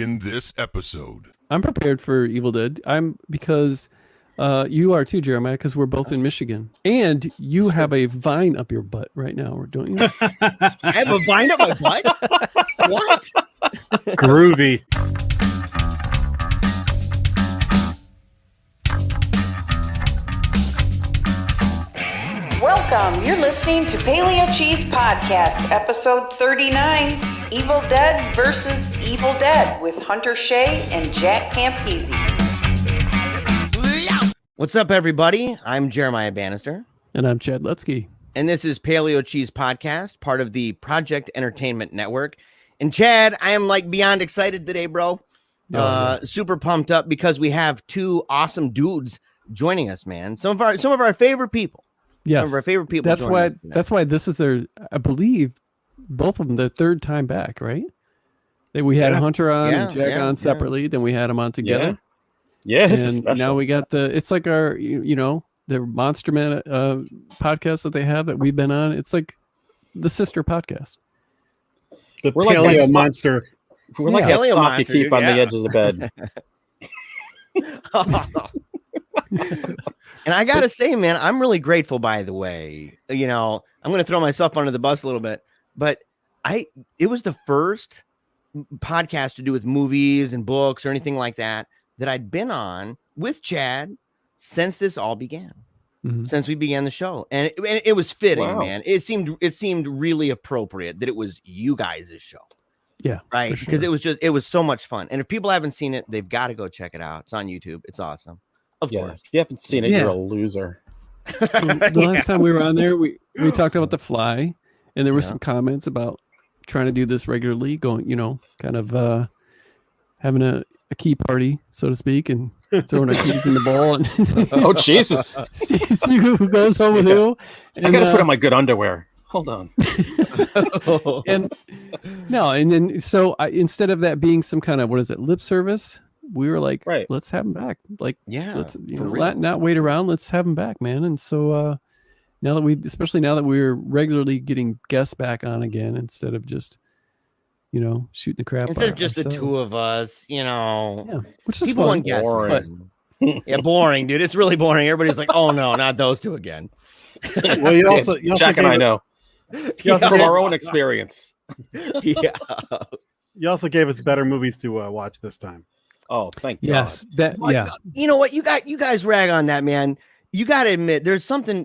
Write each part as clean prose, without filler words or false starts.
in this episode. I'm prepared for Evil Dead. Because you are too, Jeremiah, because we're both in Michigan. And you have a vine up your butt right now, don't you? I have a vine up my butt? What? Groovy. Welcome. You're listening to Paleo Cheese Podcast, episode 39, Evil Dead versus Evil Dead with Hunter Shea and Jack Campisi. What's up, everybody? I'm Jeremiah Bannister. And I'm Chad Lutsky. And this is Paleo Cheese Podcast, part of the Project Entertainment Network. And Chad, I am like beyond excited today, bro. Super pumped up because we have two awesome dudes joining us, man. Some of our favorite people. Yes, some of our favorite people. That's why this is their, I believe, both of them their third time back, right? We had Hunter on and Jack on separately, then we had them on together. Yes, and now we got it's like our, the Monster Man podcast that they have that we've been on. It's like the sister podcast. We're like Paleo Monster. We're like Paleo sock you keep on the edge of the bed. And I gotta say, man, I'm really grateful, by the way. I'm gonna throw myself under the bus a little bit, but it was the first podcast to do with movies and books or anything like that I'd been on with Chad since this all began. Since we began the show. And it was fitting, man. It seemed really appropriate that it was you guys' show. Yeah. Right. Because it was so much fun. And if people haven't seen it, they've got to go check it out. It's on YouTube. It's awesome. Of course. If you haven't seen it, you're a loser. The last time we were on there, we talked about The Fly, and there were some comments about trying to do this regularly, going, kind of having a key party, so to speak, and throwing our keys in the bowl. And oh, Jesus. See who goes home with who. And, I got to put on my good underwear. Hold on. And then instead of that being some kind of, lip service, we were like, let's have him back. Like, let's not wait around. Let's have him back, man. And so now that we're regularly getting guests back on again, instead of just, shooting the crap. Instead of just ourselves. The two of us, which is people want guests. Boring. Boring, dude. It's really boring. Everybody's like, oh no, not those two again. Well, you also Jack and I know. From our own experience. You also gave us better movies to watch this time. Oh, thank yes, God. You know what? You guys rag on that, man. You got to admit, there's something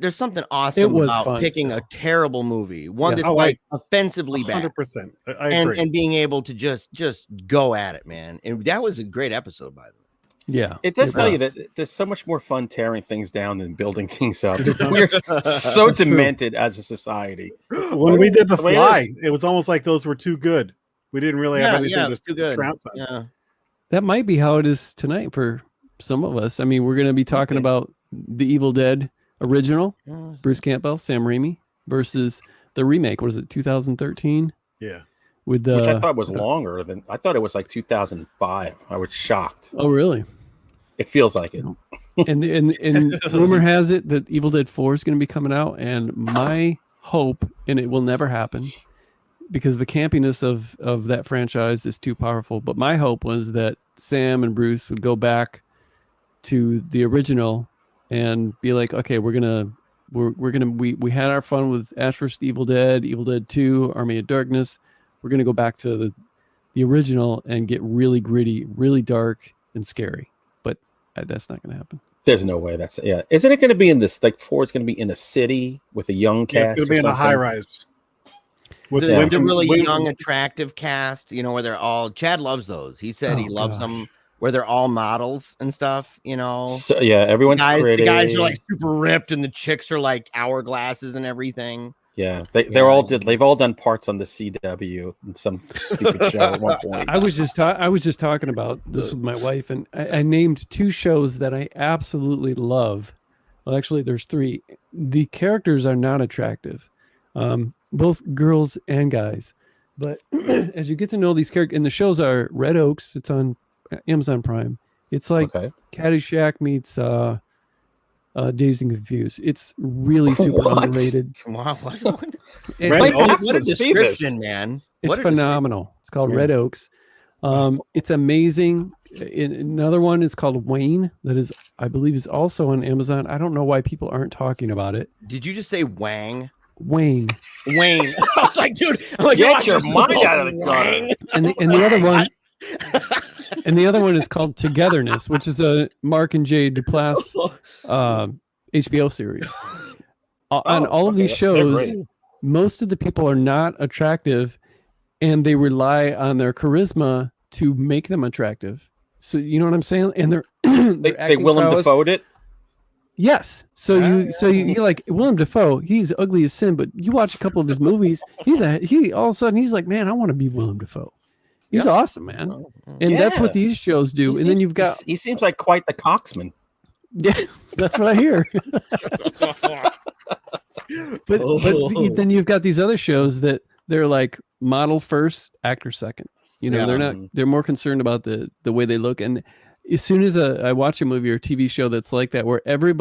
awesome about picking a terrible movie, one that's offensively bad. 100%. I agree. And being able to just go at it, man. And that was a great episode, by the way. Yeah, it does tell you that there's so much more fun tearing things down than building things up. We're so demented as a society. When we did The Fly, it was almost like those were too good. We didn't really have anything to trounce on. Yeah. That might be how it is tonight for some of us. I mean, we're going to be talking about the Evil Dead original, Bruce Campbell, Sam Raimi, versus the remake. What is it, 2013? Yeah. Which I thought was longer than I thought it was like 2005. I was shocked. Oh, really? It feels like it. And rumor has it that Evil Dead 4 is going to be coming out, and my hope, and it will never happen, because the campiness of that franchise is too powerful. But my hope was that Sam and Bruce would go back to the original and be like, okay, we had our fun with Ash vs. Evil Dead 2, Army of Darkness. We're gonna go back to the original and get really gritty, really dark and scary. But that's not gonna happen. There's no way. Isn't it going to be in this? Like 4 is going to be in a city with a young cast. It's going to be in a high rise. With the really young, attractive cast, where they're all. Chad loves those. He said he loves them where they're all models and stuff. So, everyone's pretty. The guys are like super ripped, and the chicks are like hourglasses and everything. Yeah, they've all done parts on the CW in some stupid show at one point. I was just talking about this with my wife, and I named 2 shows that I absolutely love. Well, actually, there's 3. The characters are not attractive, both girls and guys. But as you get to know these characters, and the shows are Red Oaks. It's on Amazon Prime. It's like Caddyshack meets Dazed and Confused. It's really super underrated. Wow, what a description, man! It's phenomenal. It's called Red Oaks. It's amazing. Another one is called Wayne. That is, I believe, is also on Amazon. I don't know why people aren't talking about it. Did you just say Wang? Wayne. Wayne. I was like, dude, I'm like, Get your mind out of the gutter. And the other one, and the other one is called Togetherness, which is a Mark and Jay Duplass HBO series. On all of these shows, most of the people are not attractive, and they rely on their charisma to make them attractive. So you know what I'm saying? And they're they Willem Dafoe'd it. Yes. So you like Willem Dafoe. He's ugly as sin, but you watch a couple of his movies. He all of a sudden he's like, man, I want to be Willem Dafoe. He's awesome, man. And that's what these shows do. And then you've got he seems like quite the coxman. Yeah, that's what I hear. but then you've got these other shows that they're like model first, actor second. You know, they're more concerned about the way they look. And as soon as I watch a movie or TV show that's like that, where every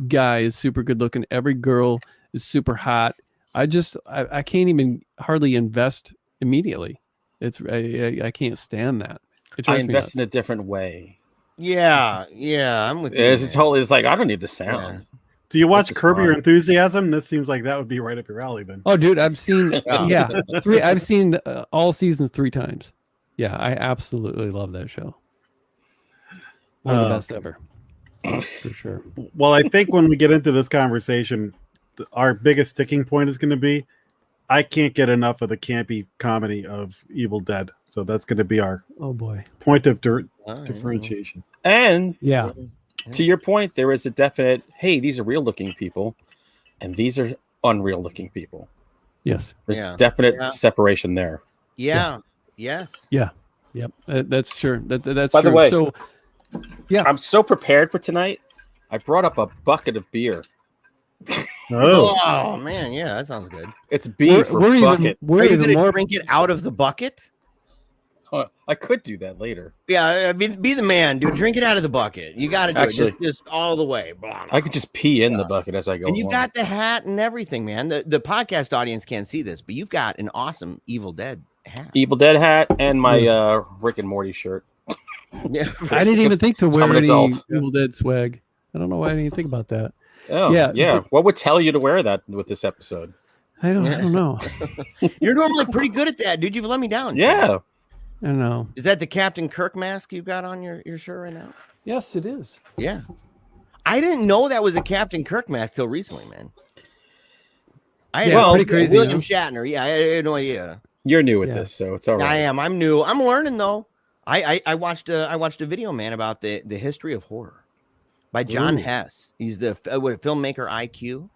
guy is super good looking, every girl is super hot, I can't even hardly invest immediately. I can't stand that. I invest in a different way. Yeah, I'm with you. It's like I don't need the sound. Yeah. Do you watch Curb Your Enthusiasm? This seems like that would be right up your alley then. Oh, dude, I've seen I've seen all seasons 3 times. Yeah, I absolutely love that show. One of the best ever, for sure. Well, I think when we get into this conversation, our biggest sticking point is going to be, I can't get enough of the campy comedy of Evil Dead. So that's going to be our point of differentiation. And yeah, to your point, there is a definite, hey, these are real looking people, and these are unreal looking people. Yes, there's definite separation there. Yeah. Yes. Yeah. Yep. That's sure. That's by true. the way. So, yeah, I'm so prepared for tonight. I brought up a bucket of beer. Oh man, yeah, that sounds good. It's B for bucket. Are you going to drink it out of the bucket? I could do that later. Yeah, be the man, dude. Drink it out of the bucket. You got to do it just all the way. I could just pee in the bucket as I go. And you've got the hat and everything, man. The podcast audience can't see this, but you've got an awesome Evil Dead hat. Evil Dead hat and my Rick and Morty shirt. Yeah, I didn't even think to wear any Evil Dead swag. I don't know why I didn't think about that. Oh, yeah. What would tell you to wear that with this episode? I don't know. You're normally pretty good at that, dude. You've let me down. Yeah. I don't know. Is that the Captain Kirk mask you've got on your shirt right now? Yes, it is. Yeah. I didn't know that was a Captain Kirk mask till recently, man. Pretty crazy. William Shatner. Yeah, I had no idea. You're new at this, so it's all right. I am. I'm new. I'm learning though. I watched a video, man, about the history of horror by John Hess. He's the filmmaker IQ,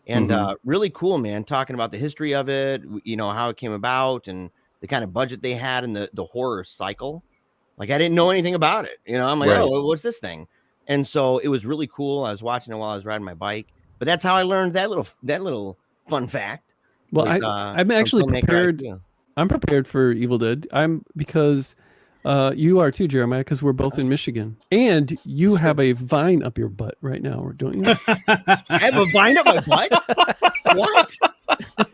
and really cool, man. Talking about the history of it, you know, how it came about, and the kind of budget they had in the horror cycle. Like I didn't know anything about it. You know, I'm like, oh, what's this thing? And so it was really cool. I was watching it while I was riding my bike. But that's how I learned that little fun fact. Well, I'm actually prepared. I'm prepared for Evil Dead. Because you are too, Jeremiah, because we're both in Michigan. And you have a vine up your butt right now, don't you? I have a vine up my butt? What?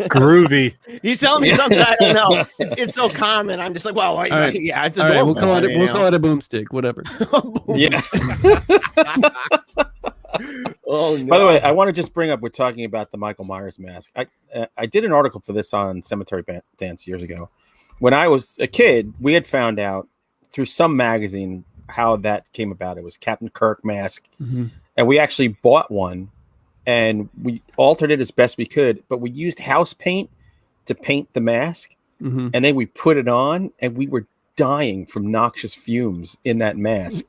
Groovy. He's telling me something I don't know. It's so common. I'm just like, well, yeah, it's all right. We'll call it a boomstick, whatever. Yeah. Oh, no. By the way, I want to just bring up, we're talking about the Michael Myers mask. I did an article for this on Cemetery Dance years ago. When I was a kid, we had found out through some magazine how that came about. It was Captain Kirk mask. Mm-hmm. And we actually bought one and we altered it as best we could, but we used house paint to paint the mask. Mm-hmm. And then we put it on and we were dying from noxious fumes in that mask.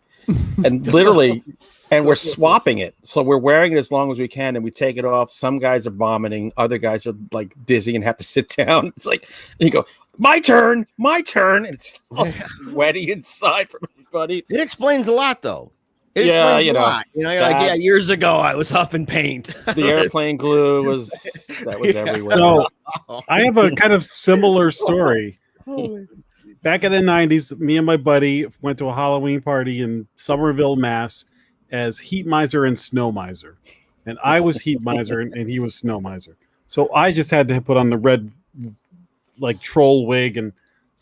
And literally, and we're swapping it. So we're wearing it as long as we can and we take it off. Some guys are vomiting. Other guys are like dizzy and have to sit down. It's like, and you go, my turn. And it's all sweaty inside from everybody. It explains a lot though. It explains a lot. You know, you're like, yeah, years ago I was huffing paint. The airplane glue was everywhere. So I have a kind of similar story. Back in the 90s, me and my buddy went to a Halloween party in Somerville, Mass, as Heat Miser and Snow Miser. And I was Heat Miser and he was Snow Miser. So I just had to put on the red, like, troll wig and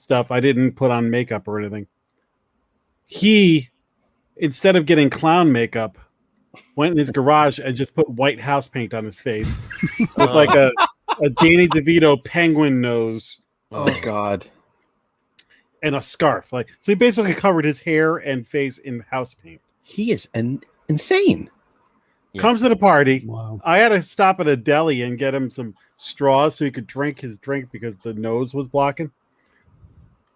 stuff. I didn't put on makeup or anything. He, instead of getting clown makeup, went in his garage and just put white house paint on his face with like a Danny DeVito penguin nose. Oh God. And a scarf. So he basically covered his hair and face in house paint. He is insane. Yeah. Comes to the party. Wow. I had to stop at a deli and get him some straws so he could drink his drink because the nose was blocking.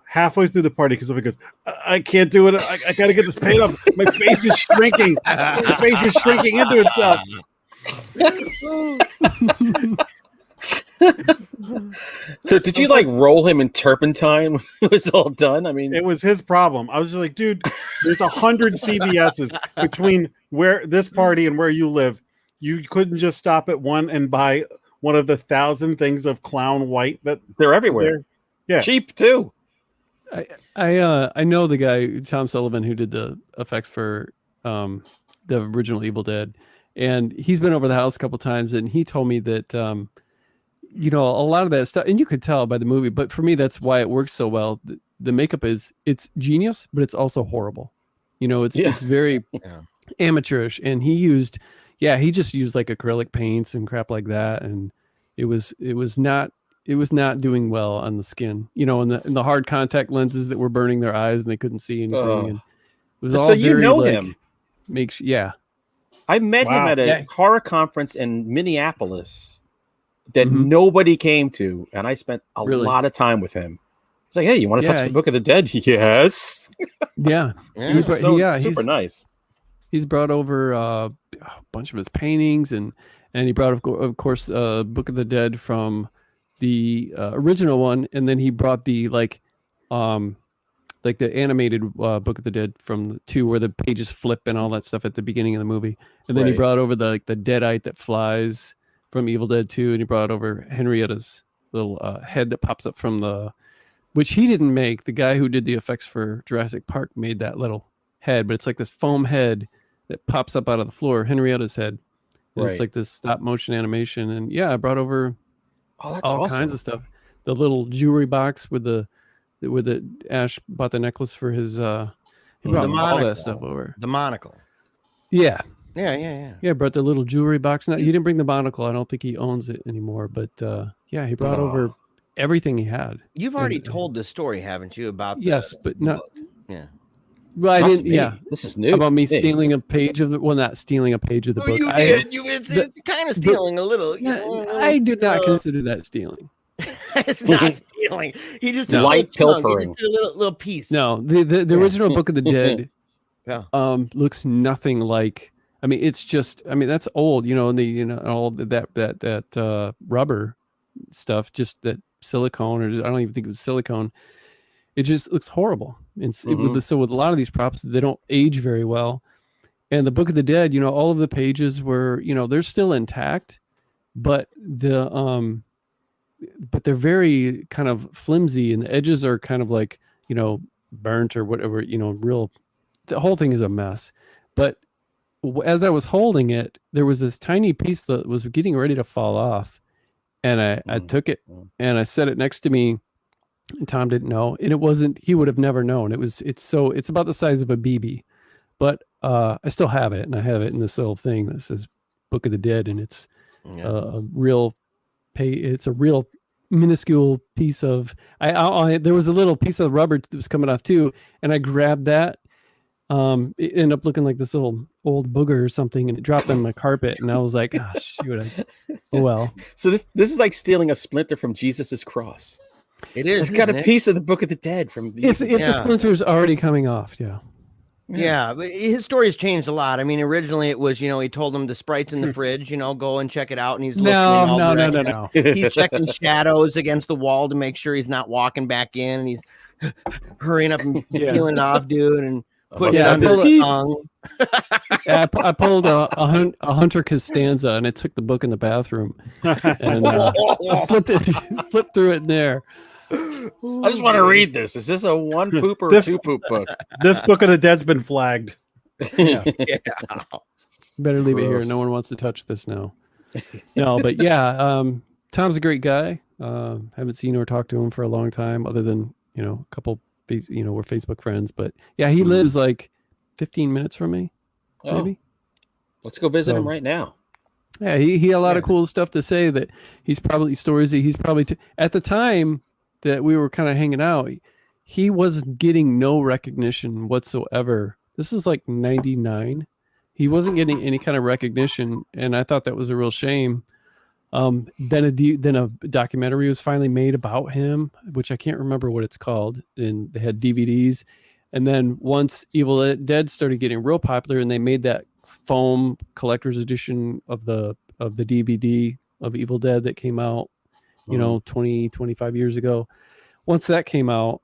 Halfway through the party, because he goes, I can't do it. I got to get this paint off. My face is shrinking. My face is shrinking into itself. So did you like roll him in turpentine when it was all done? I mean, It was his problem. I was just like, dude, there's 100 CVS's between where this party and where you live. You couldn't just stop at one and buy one of the 1,000 things of clown white that they're is everywhere. there. Yeah. Cheap too. I know the guy Tom Sullivan who did the effects for the original Evil Dead, and he's been over the house a couple times, and he told me that a lot of that stuff, and you could tell by the movie, but for me that's why it works so well. The makeup it's genius, but it's also horrible. It's very amateurish, and he just used like acrylic paints and crap like that, and it was not doing well on the skin, and the hard contact lenses that were burning their eyes and they couldn't see anything. And it was all him. I met him at a horror conference in Minneapolis that nobody came to, and I spent a lot of time with him. It's like, hey, you want to touch the Book of the Dead? Yes. Yeah. He's super nice. He's brought over a bunch of his paintings, and he brought, of course, Book of the Dead from the original one, and then he brought the the animated Book of the Dead from the 2 where the pages flip and all that stuff at the beginning of the movie, and then he brought over the Deadite that flies from Evil Dead 2, and he brought over Henrietta's little head that pops up from which he didn't make. The guy who did the effects for Jurassic Park made that little head, but it's like this foam head that pops up out of the floor, Henrietta's head, and it's like this stop motion animation. And I brought over all kinds of stuff. The little jewelry box with the Ash bought the necklace for his he brought all that stuff over. The monocle. Yeah, brought the little jewelry box. Now he didn't bring the monocle. I don't think he owns it anymore, but he brought over everything he had. You've already told the story, haven't you, about but not book? Yeah. Well, I didn't. Yeah, this is new. About me stealing a page of not stealing a page of the book. You did. It's kind of stealing a little. I do not consider that stealing. It's not stealing. He just light pilfering. A little piece. No, the original Book of the Dead looks nothing like. I mean, it's just. I mean, that's old. And all that rubber stuff, just that silicone, or I don't even think it was silicone. It just looks horrible. And so with a lot of these props, they don't age very well. And the Book of the Dead, all of the pages were, they're still intact, but they're very kind of flimsy, and the edges are kind of like, burnt or whatever, the whole thing is a mess. But as I was holding it, there was this tiny piece that was getting ready to fall off. And I took it and I set it next to me. And Tom didn't know, and he would have never known. It's about the size of a BB, but I still have it, and I have it in this little thing that says Book of the Dead, and it's a real minuscule piece of. There was a little piece of rubber that was coming off too, and I grabbed that. It ended up looking like this little old booger or something, and it dropped on my carpet, and I was like, "Oh shoot!" Oh well. So this is like stealing a splinter from Jesus's cross. It is. It's got a piece of the Book of the Dead from the. If the splinter's already coming off, Yeah, but his story has changed a lot. I mean, originally it was, he told them the sprites in the fridge, go and check it out, and he's looking no. He's checking shadows against the wall to make sure he's not walking back in, and he's hurrying up and peeling it off, dude, and putting it on his tongue. I pulled a Hunter Costanza, and I took the book in the bathroom and flipped through it in there. I just want to read this. Is this a one poop or two poop book? This Book of the Dead's been flagged. Better leave it here. No one wants to touch this now. No, but Tom's a great guy. Haven't seen or talked to him for a long time, other than a couple, we're Facebook friends, but yeah, he lives like 15 minutes from me, maybe. Let's go visit him right now. Yeah, he had a lot of cool stuff to say that stories that he's probably, at the time that we were kind of hanging out, he was getting no recognition whatsoever. This is like 99. He wasn't getting any kind of recognition. And I thought that was a real shame. Then a documentary was finally made about him, which I can't remember what it's called. And they had DVDs. And then once Evil Dead started getting real popular and they made that foam collector's edition of the DVD of Evil Dead that came out, 25 years ago. Once that came out,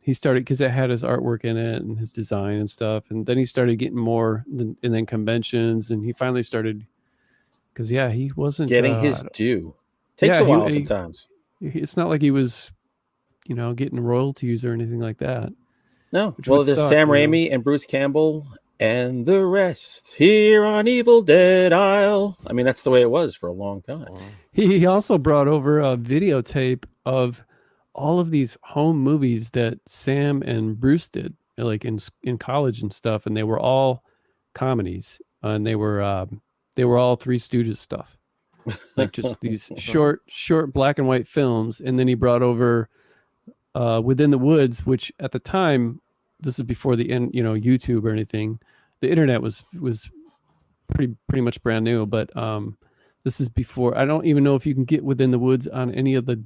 he started, because it had his artwork in it and his design and stuff. And then he started getting more, and then conventions, and he finally started, because he wasn't getting his due. Takes a while sometimes. It's not like he was, getting royalties or anything like that. No. Well, there's Sam Raimi and Bruce Campbell and the rest here on Evil Dead Isle. I mean, that's the way it was for a long time. He also brought over a videotape of all of these home movies that Sam and Bruce did, like in college and stuff, and they were all comedies, and they were all Three Stooges stuff, like just these short black and white films. And then he brought over Within the Woods, which at the time, this is before the YouTube or anything. The internet was pretty much brand new, but this is before. I don't even know if you can get Within the Woods on any of the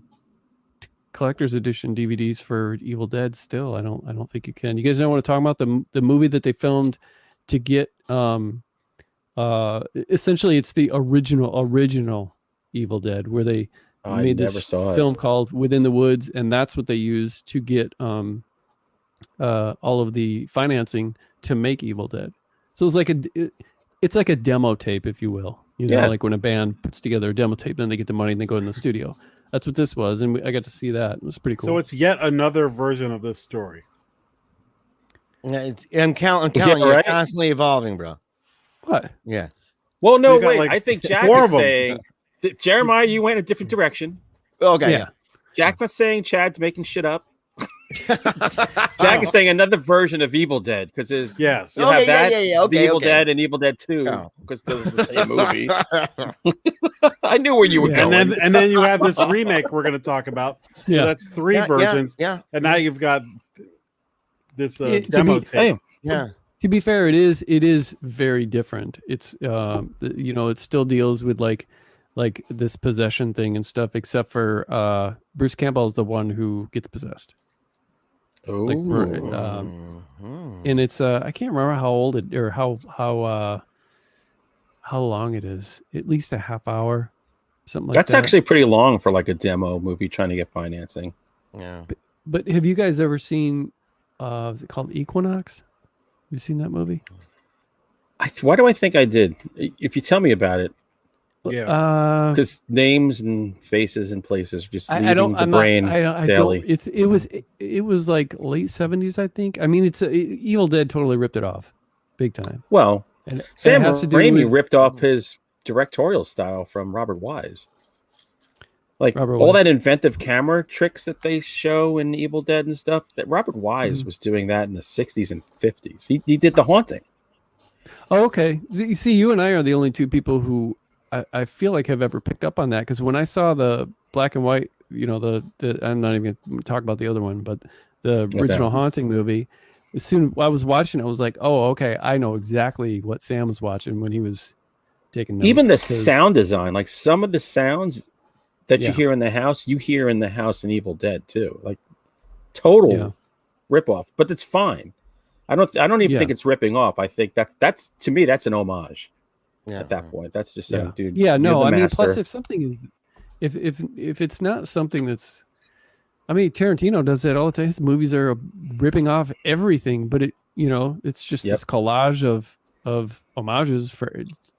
collector's edition DVDs for Evil Dead. Still, I don't think you can. You guys don't want to talk about the movie that they filmed to get. Essentially, it's the original Evil Dead, where they made this film called Within the Woods, and that's what they used to get all of the financing to make Evil Dead. So it's like a demo tape, if you will. Like when a band puts together a demo tape, then they get the money and they go in the studio. That's what this was, and I got to see that. It was pretty cool. So it's yet another version of this story. I'm telling you, right? Constantly evolving, bro. What? Yeah. Well, no, wait. I think Jack is saying that, Jeremiah, you went a different direction. Okay. Yeah. Jack's not saying Chad's making shit up. Jack is saying another version of Evil Dead, because you have that Evil Dead and Evil Dead 2, because they're the same movie. I knew where you were going. And then you have this remake we're going to talk about. Yeah, so that's three versions. Yeah. And now you've got this demo tape. Yeah. To be fair, it is very different. It's it still deals with like this possession thing and stuff, except for Bruce Campbell is the one who gets possessed. Oh, and it's I can't remember how old it or how long it is. At least a half hour, something like that. That's actually pretty long for like a demo movie trying to get financing. Yeah. But have you guys ever seen? Is it called Equinox? Have you seen that movie? Why do I think I did? If you tell me about it. Yeah, because names and faces and places just leaving the brain daily. It was like late 70s, I think. I mean, Evil Dead totally ripped it off, big time. Well, and Sam Raimi ripped off his directorial style from Robert Wise. Like all that inventive camera tricks that they show in Evil Dead and stuff. That Robert Wise was doing that in the 60s and 50s. He did The Haunting. Oh, okay. You see, you and I are the only two people who I feel like have ever picked up on that, because when I saw the black and white, I'm not even going to talk about the other one, but the original Haunting movie, as soon as I was watching it, I was like, oh, okay, I know exactly what Sam was watching when he was taking notes. Even the sound design, like some of the sounds that you hear in the house, you hear in the house in Evil Dead too. Like total ripoff, but it's fine. I don't even think it's ripping off. I think that's to me, that's an homage. Yeah. At that point, that's just saying, dude. Yeah, no, I mean, plus if something is, if it's not something that's, I mean, Tarantino does that all the time. His movies are ripping off everything, but it's just this collage of homages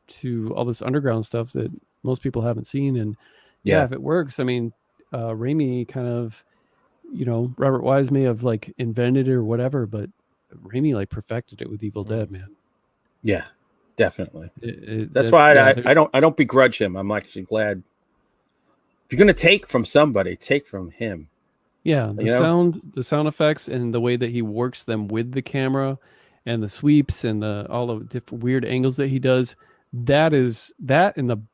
to all this underground stuff that most people haven't seen. And if it works, I mean, Raimi kind of, Robert Wise may have like invented it or whatever, but Raimi like perfected it with Evil Dead, man. Yeah. Definitely. That's why I don't begrudge him. I'm actually glad. If you're going to take from somebody, take from him. Yeah, the sound effects and the way that he works them with the camera and the sweeps and all the different weird angles that he does. That and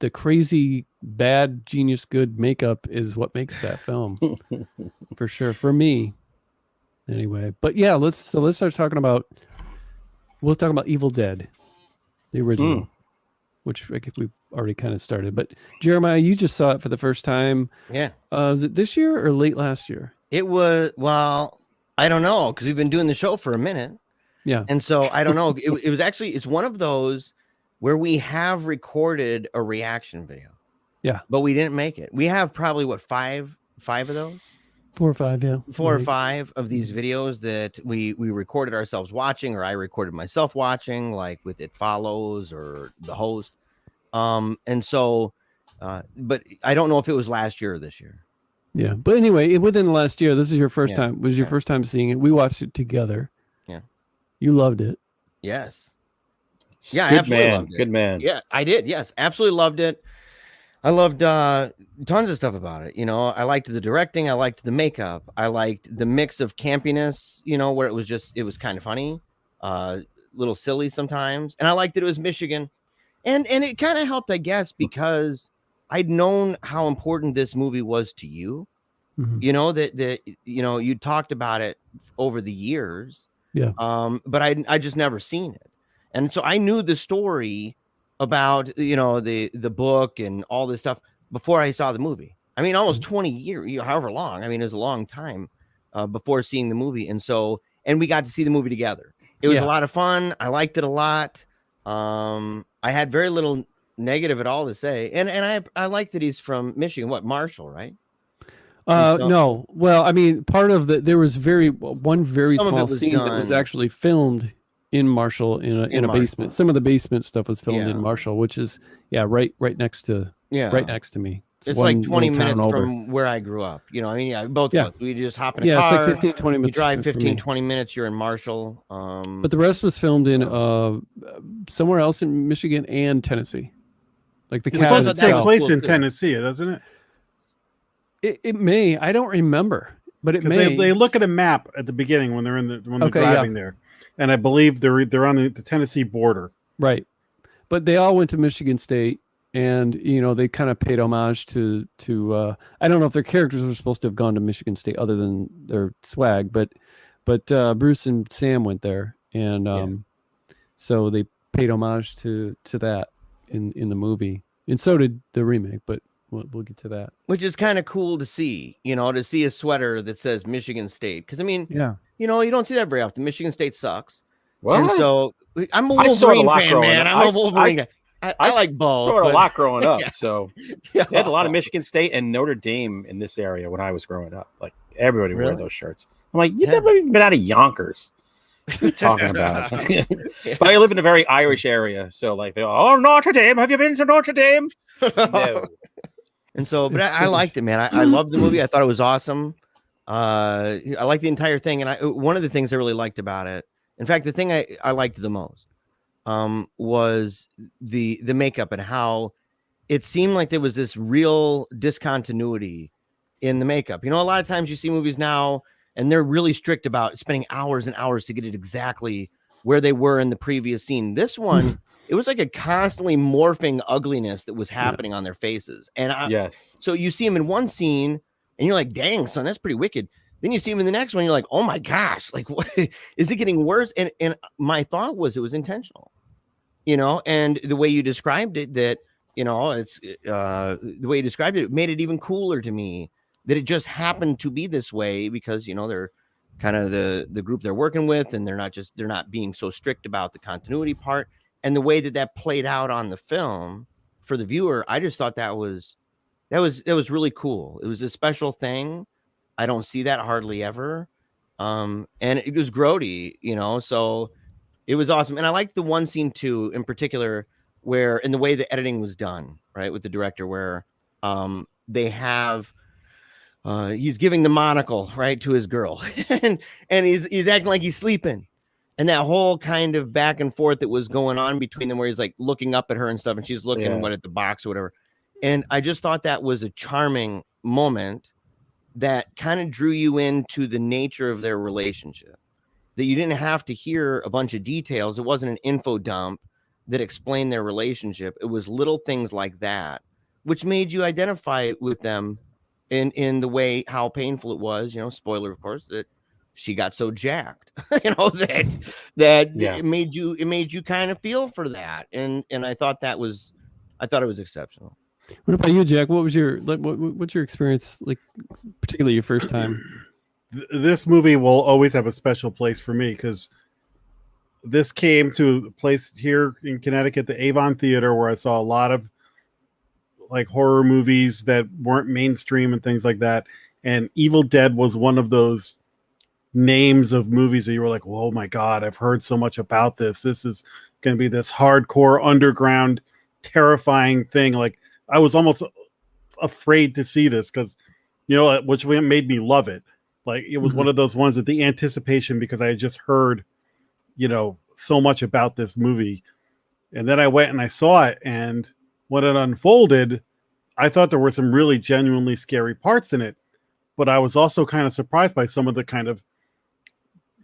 the crazy bad genius good makeup is what makes that film for sure for me. Anyway, but yeah, let's start talking about. We'll talk about Evil Dead, the original, which I guess we already kind of started. But Jeremiah, you just saw it for the first time. Yeah. Was it this year or late last year? It was, well, I don't know, because we've been doing the show for a minute. Yeah. And so I don't know. It was actually, it's one of those where we have recorded a reaction video. Yeah. But we didn't make it. We have probably five of those? 4 or 5, yeah. 4 or 5 of these videos that we recorded ourselves watching, or I recorded myself watching, like with It Follows or The Host. And so, but I don't know if it was last year or this year. Yeah. But anyway, within the last year, this is your first time. Was your first time seeing it. We watched it together. Yeah. You loved it. Yes. Yeah. Good man. Good man. Yeah, I did. Yes. Absolutely loved it. I loved tons of stuff about it. You know, I liked the directing. I liked the makeup. I liked the mix of campiness, you know, where it was kind of funny, little silly sometimes. And I liked that it was Michigan. And it kind of helped, I guess, because I'd known how important this movie was to you. Mm-hmm. You know, that you know, you talked about it over the years. Yeah. But I just never seen it. And so I knew the story about, you know, the book and all this stuff before I saw the movie. I mean, almost 20 years, however long. I mean, it was a long time before seeing the movie. And so, and we got to see the movie together. It was a lot of fun. I liked it a lot. I had very little negative at all to say. And I like that he's from Michigan. What, Marshall, right? No. Well, I mean, part of there was one very small scene that was actually filmed in Marshall in a basement. Some of the basement stuff was filmed in Marshall, which is right next to me. It's like 20 minutes from where I grew up. You know, I mean, both of us, we just hop in a car. It's like 15, 20 minutes. You drive 15, 20 minutes, you're in Marshall. But the rest was filmed in somewhere else in Michigan and Tennessee. Like the cabin itself. Take place in Tennessee, doesn't it? It may. I don't remember, but it may. They look at a map at the beginning when they're driving there. And I believe they're on the Tennessee border. Right. But they all went to Michigan State, and, you know, they kind of paid homage to I don't know if their characters were supposed to have gone to Michigan State other than their swag, but Bruce and Sam went there, and so they paid homage to that in the movie. And so did the remake, but we'll get to that. Which is kind of cool to see, you know, to see a sweater that says Michigan State. Because, I mean, you know, you don't see that very often. Michigan State sucks. Well, and so I'm a Wolverine fan, man. I'm a Wolverine guy. I like both. I saw a lot growing up. So they had a lot of Michigan State and Notre Dame in this area when I was growing up. Like, everybody wore those shirts. I'm like, you've never even been out of Yonkers. What are you talking about? But I live in a very Irish area. So, like, they're oh, Notre Dame. Have you been to Notre Dame? No. And so, but I liked it, man. I loved the movie. I thought it was awesome. I liked the entire thing. And one of the things I really liked about it, in fact, the thing I liked the most was the makeup and how it seemed like there was this real discontinuity in the makeup. You know, a lot of times you see movies now and they're really strict about spending hours and hours to get it exactly where they were in the previous scene. This one, it was like a constantly morphing ugliness that was happening on their faces. And so you see them in one scene and you're like, dang, son, that's pretty wicked. Then you see him in the next one, you're like, oh my gosh, like, what is it getting worse? And my thought was it was intentional, you know, and the way you described it, that, you know, it's the way you described it, it made it even cooler to me that it just happened to be this way because, you know, they're kind of the group they're working with, and they're not being so strict about the continuity part. And the way that played out on the film for the viewer, I just thought that was really cool. It was a special thing. I don't see that hardly ever. And it was grody, you know, so it was awesome. And I liked the one scene too, in particular, where in the way the editing was done, right, with the director, where they have he's giving the monocle right to his girl and he's acting like he's sleeping. And that whole kind of back and forth that was going on between them, where he's like looking up at her and stuff, and she's looking at the box or whatever. And I just thought that was a charming moment that kind of drew you into the nature of their relationship, that you didn't have to hear a bunch of details. It wasn't an info dump that explained their relationship. It was little things like that, which made you identify with them in the way how painful it was, spoiler, of course, that she got so jacked, that Yeah. it made you kind of feel for that. And I thought it was exceptional. What about you, Jack? What's your experience like, particularly your first time? This movie will always have a special place for me because this came to a place here in Connecticut, the Avon Theater, where I saw a lot of like horror movies that weren't mainstream and things like that. And Evil Dead was one of those names of movies that you were like, oh my God, I've heard so much about this. This is going to be this hardcore underground, terrifying thing. Like I was almost afraid to see this because, which made me love it. Like it was one of those ones that the anticipation, because I had just heard, so much about this movie. And then I went and I saw it. And when it unfolded, I thought there were some really genuinely scary parts in it. But I was also kind of surprised by some of the kind of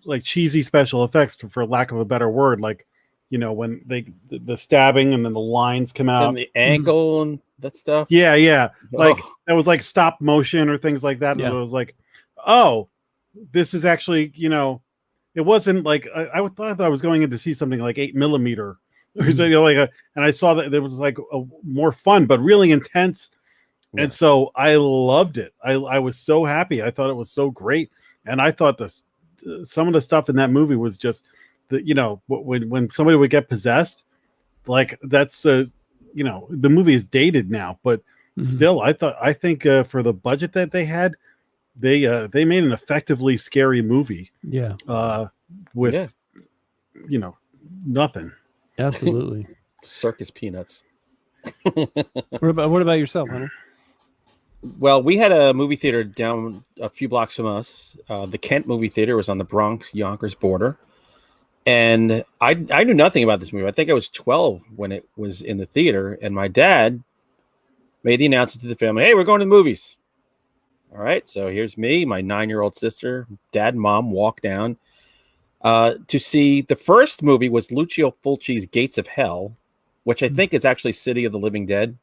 like cheesy special effects, for lack of a better word. Like, when the stabbing and then the lines come out. And the ankle and that stuff. Yeah. Like Oh. that was like stop motion or things like that. Yeah. And it was like, oh, this is actually, it wasn't like I thought I was going in to see something like 8mm or something and I saw that there was like a more fun but really intense. Yeah. And so I loved it. I was so happy. I thought it was so great. And I thought some of the stuff in that movie was just when somebody would get possessed, like that's the movie is dated now, but still I think for the budget that they had, they made an effectively scary movie. Yeah. With nothing. Absolutely. Circus peanuts. What about yourself, Hunter? Well, we had a movie theater down a few blocks from us. The Kent movie theater was on the Bronx-Yonkers border. And I knew nothing about this movie. I think I was 12 when it was in the theater. And my dad made the announcement to the family, hey, we're going to the movies. All right, so here's me, my 9-year-old sister, dad and mom walk down to see the first movie was Lucio Fulci's Gates of Hell, which I think is actually City of the Living Dead.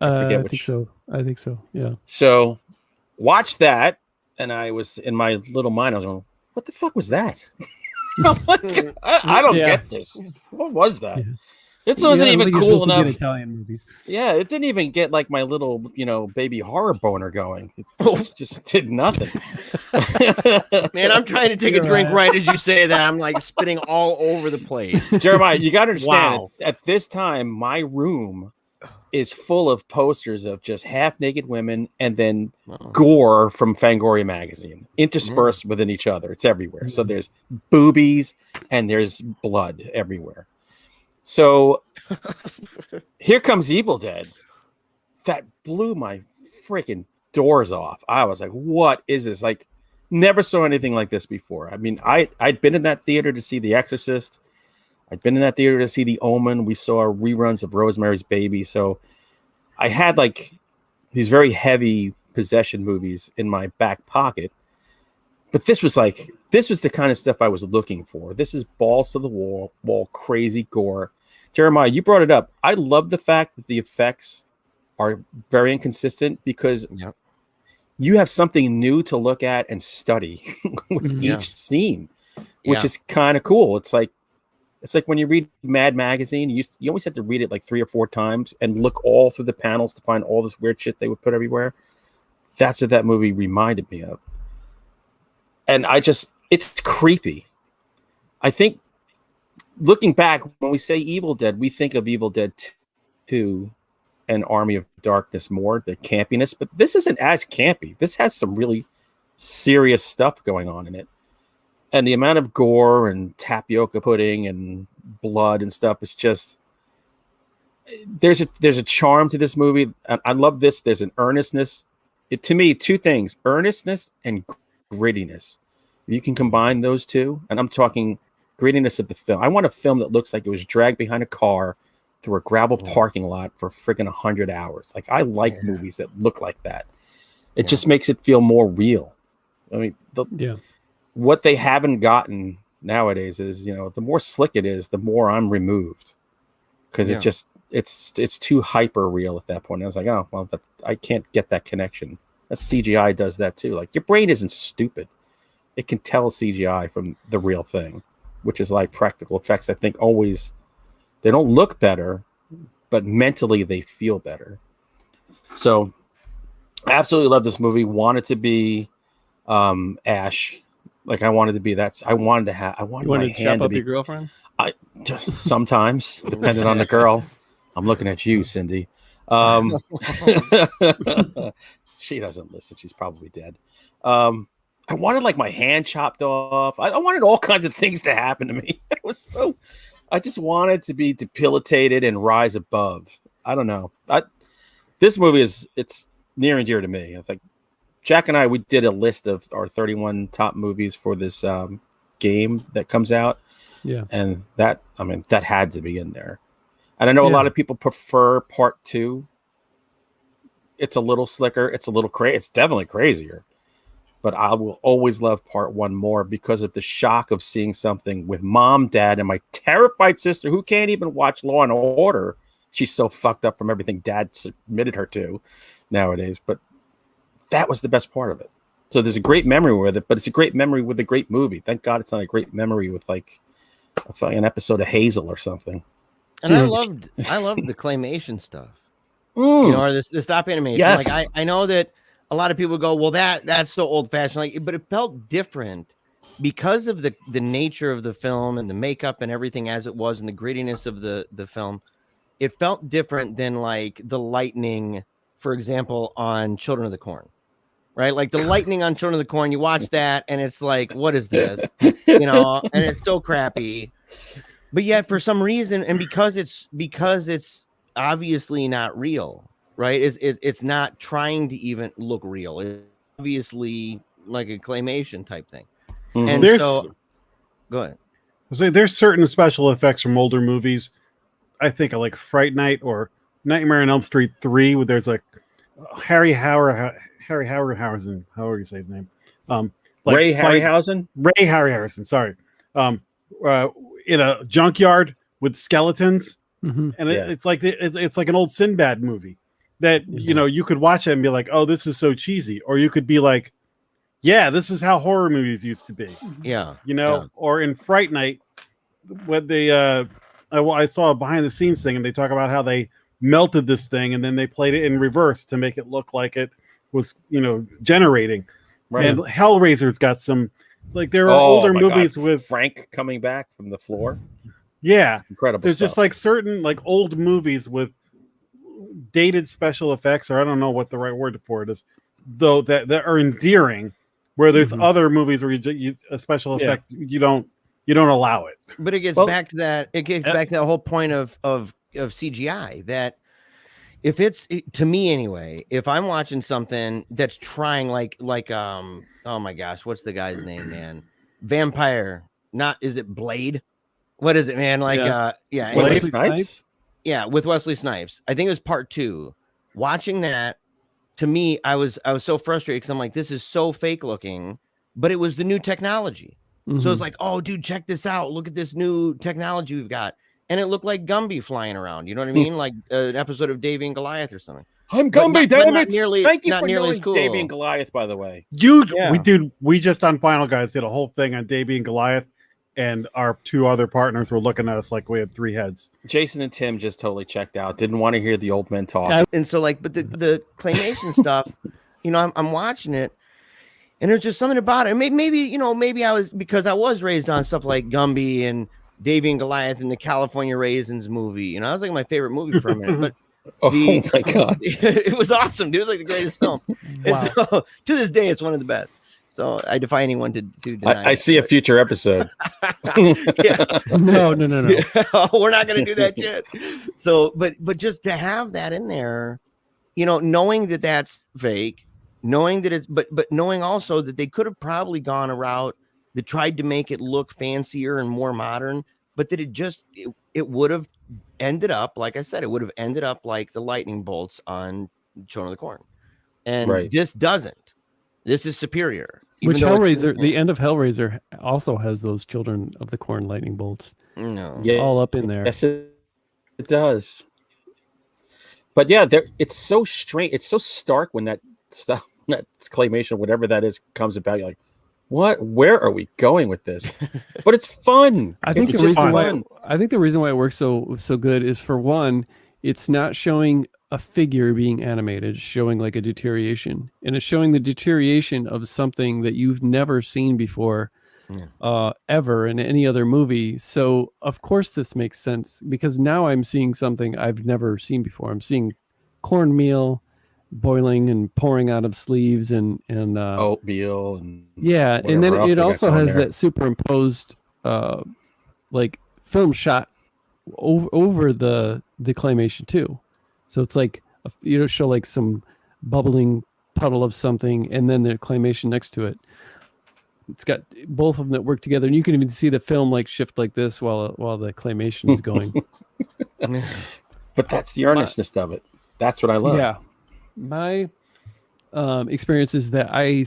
I think so. Yeah. So watched that, and I was in my little mind, I was going, what the fuck was that? I don't get this. What was that? Yeah. It wasn't even cool enough. Italian movies. Yeah, it didn't even get like my little, baby horror boner going. It just did nothing. Man, I'm trying to take a drink right as you say that. I'm like spitting all over the place. Jeremiah, you got to understand, at this time, my room is full of posters of just half-naked women and then gore from Fangoria magazine interspersed within each other. It's everywhere. So there's boobies and there's blood everywhere. So here comes Evil Dead. That blew my freaking doors off. I was like, what is this? Like, never saw anything like this before. I mean, I'd been in that theater to see The Exorcist. I'd been in that theater to see The Omen. We saw reruns of Rosemary's Baby. So I had like these very heavy possession movies in my back pocket. But this was the kind of stuff I was looking for. This is balls to the wall, crazy gore. Jeremiah, you brought it up. I love the fact that the effects are very inconsistent because you have something new to look at and study with each scene, which is kind of cool. It's like when you read Mad Magazine, you always have to read it like 3 or 4 times and look all through the panels to find all this weird shit they would put everywhere. That's what that movie reminded me of. And it's creepy. I think looking back, when we say Evil Dead, we think of Evil Dead 2 and Army of Darkness more, the campiness, but this isn't as campy. This has some really serious stuff going on in it. And the amount of gore and tapioca pudding and blood and stuff is just, there's a charm to this movie. I love this. There's an earnestness. To me, 2 things, earnestness and grittiness. You can combine those two, and I'm talking grittiness of the film. I want a film that looks like it was dragged behind a car through a gravel parking lot for freaking 100 hours. Like, I like movies that look like that. It just makes it feel more real. I mean, what they haven't gotten nowadays is, the more slick it is, the more I'm removed, because it's too hyper real at that point. I was like, oh well, I can't get that connection. That CGI does that too. Like, your brain isn't stupid; it can tell CGI from the real thing, which is like practical effects. I think always they don't look better, but mentally they feel better. So, I absolutely love this movie. Wanted to be Ash. Like, I wanted to be that. I wanted to have. I wanted my to hand chop to up be. your girlfriend. Sometimes, depending on the girl. I'm looking at you, Cindy. She doesn't listen. She's probably dead. I wanted like my hand chopped off. I wanted all kinds of things to happen to me. I just wanted to be debilitated and rise above. I don't know. This movie it's near and dear to me. I think Jack and I, we did a list of our 31 top movies for this game that comes out. Yeah. And that had to be in there. And I know a lot of people prefer part 2. It's a little slicker. It's a little crazy. It's definitely crazier. But I will always love part 1 more because of the shock of seeing something with mom, dad, and my terrified sister who can't even watch Law and Order. She's so fucked up from everything dad submitted her to nowadays. But that was the best part of it. So there's a great memory with it, but it's a great memory with a great movie. Thank God it's not a great memory with like an episode of Hazel or something. And I loved the claymation stuff. Or the stop animation. Yes. Like I know that a lot of people go, well, that's so old fashioned. Like, but it felt different because of the nature of the film and the makeup and everything as it was and the grittiness of the film. It felt different than like the lightning, for example, on Children of the Corn. Right? Like the lightning on Children of the Corn, you watch that and it's like, what is this? And it's so crappy. But yet for some reason, and because it's obviously not real, right? It's not trying to even look real. It's obviously like a claymation type thing. Mm-hmm. And so go ahead. There's certain special effects from older movies. I think like Fright Night or Nightmare on Elm Street 3, where there's like Harry Harryhausen, however you say his name. Ray Harryhausen, sorry. In a junkyard with skeletons. Mm-hmm. And it's like an old Sinbad movie that you could watch it and be like, oh, this is so cheesy, or you could be like, yeah, this is how horror movies used to be. Or in Fright Night, when they I saw a behind the scenes thing and they talk about how they melted this thing and then they played it in reverse to make it look like it was generating. Right. And Hellraiser's got some, like, there are older movies with Frank coming back from the floor. Yeah, it's incredible. There's just like certain like old movies with dated special effects, or I don't know what the right word for it is, though, that are endearing. Where there's other movies where you a special effect, you don't allow it. But it gets back to that. It gets back to the whole point of CGI. That if it's to me anyway, if I'm watching something that's trying like oh my gosh, what's the guy's name, man? Vampire. Is it Blade? What is it, man? Like, Wesley Snipes? Yeah, with Wesley Snipes. I think it was part 2. Watching that, to me, I was so frustrated because I'm like, this is so fake looking, but it was the new technology. Mm-hmm. So it's like, oh, dude, check this out. Look at this new technology we've got. And it looked like Gumby flying around. You know what I mean? Like an episode of Davy and Goliath or something. I'm Gumby, damn it. Thank you for knowing cool. Davy and Goliath, by the way. We just on Final Guys did a whole thing on Davy and Goliath. And our 2 other partners were looking at us like we had 3 heads. Jason and Tim just totally checked out. Didn't want to hear the old men talk. And so, like, but the claymation stuff, I'm watching it, and there's just something about it. Maybe I was, because I was raised on stuff like Gumby and Davy and Goliath and the California Raisins movie. I was like my favorite movie for a minute, but my God, it was awesome. Dude, it was like the greatest film. Wow. And so, to this day, it's one of the best. So I defy anyone to deny. I see a future episode. No. We're not going to do that yet. So, but just to have that in there, knowing that that's fake, knowing that it's, but knowing also that they could have probably gone a route that tried to make it look fancier and more modern, but that it would have ended up, like I said, it would have ended up like the lightning bolts on Children of the Corn. and Right. this doesn't. This is superior. Which though it's- Hellraiser, the end of Hellraiser also has those Children of the Corn lightning bolts No. Yeah. all up in there. Yes, it does. But yeah, it's so strange. It's so stark when that stuff, that claymation, whatever that is, comes about. You're like, what? Where are we going with this? But it's fun. I think It's the just reason fun. why it works so good is, for one, it's not showing a figure being animated, it's showing like a deterioration, and it's showing the deterioration of something that you've never seen before, ever in any other movie. So of course this makes sense, because now I'm seeing something I've never seen before. I'm seeing cornmeal boiling and pouring out of sleeves and Oatmeal and and then whatever else it they got also going has there. that superimposed like film shot over the claymation too. So it's like show like some bubbling puddle of something, and then the claymation next to it. It's got both of them that work together, and you can even see the film like shift like this while the claymation is going. But that's the earnestness of it. That's what I love. Yeah, my experience is that I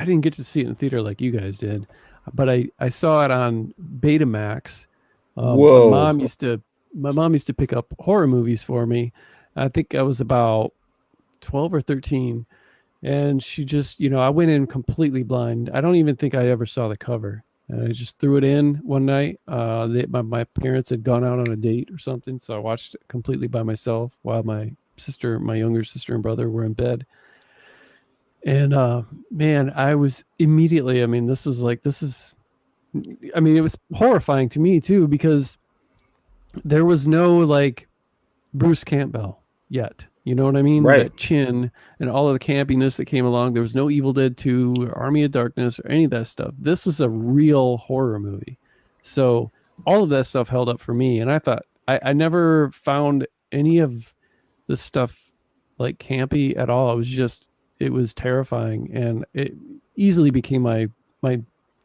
didn't get to see it in theater like you guys did, but I saw it on Betamax. Whoa! My mom used to pick up horror movies for me. I think I was about 12 or 13, and she just, I went in completely blind. I don't even think I ever saw the cover. And I just threw it in one night. My parents had gone out on a date or something, so I watched it completely by myself while my younger sister and brother were in bed. And man, I was immediately, it was horrifying to me too, because there was no like Bruce Campbell yet. You know what I mean? Right. That chin and all of the campiness that came along. There was no Evil Dead 2 or Army of Darkness or any of that stuff. This was a real horror movie. So all of that stuff held up for me. And I thought, I never found any of this stuff like campy at all. It was terrifying. And it easily became my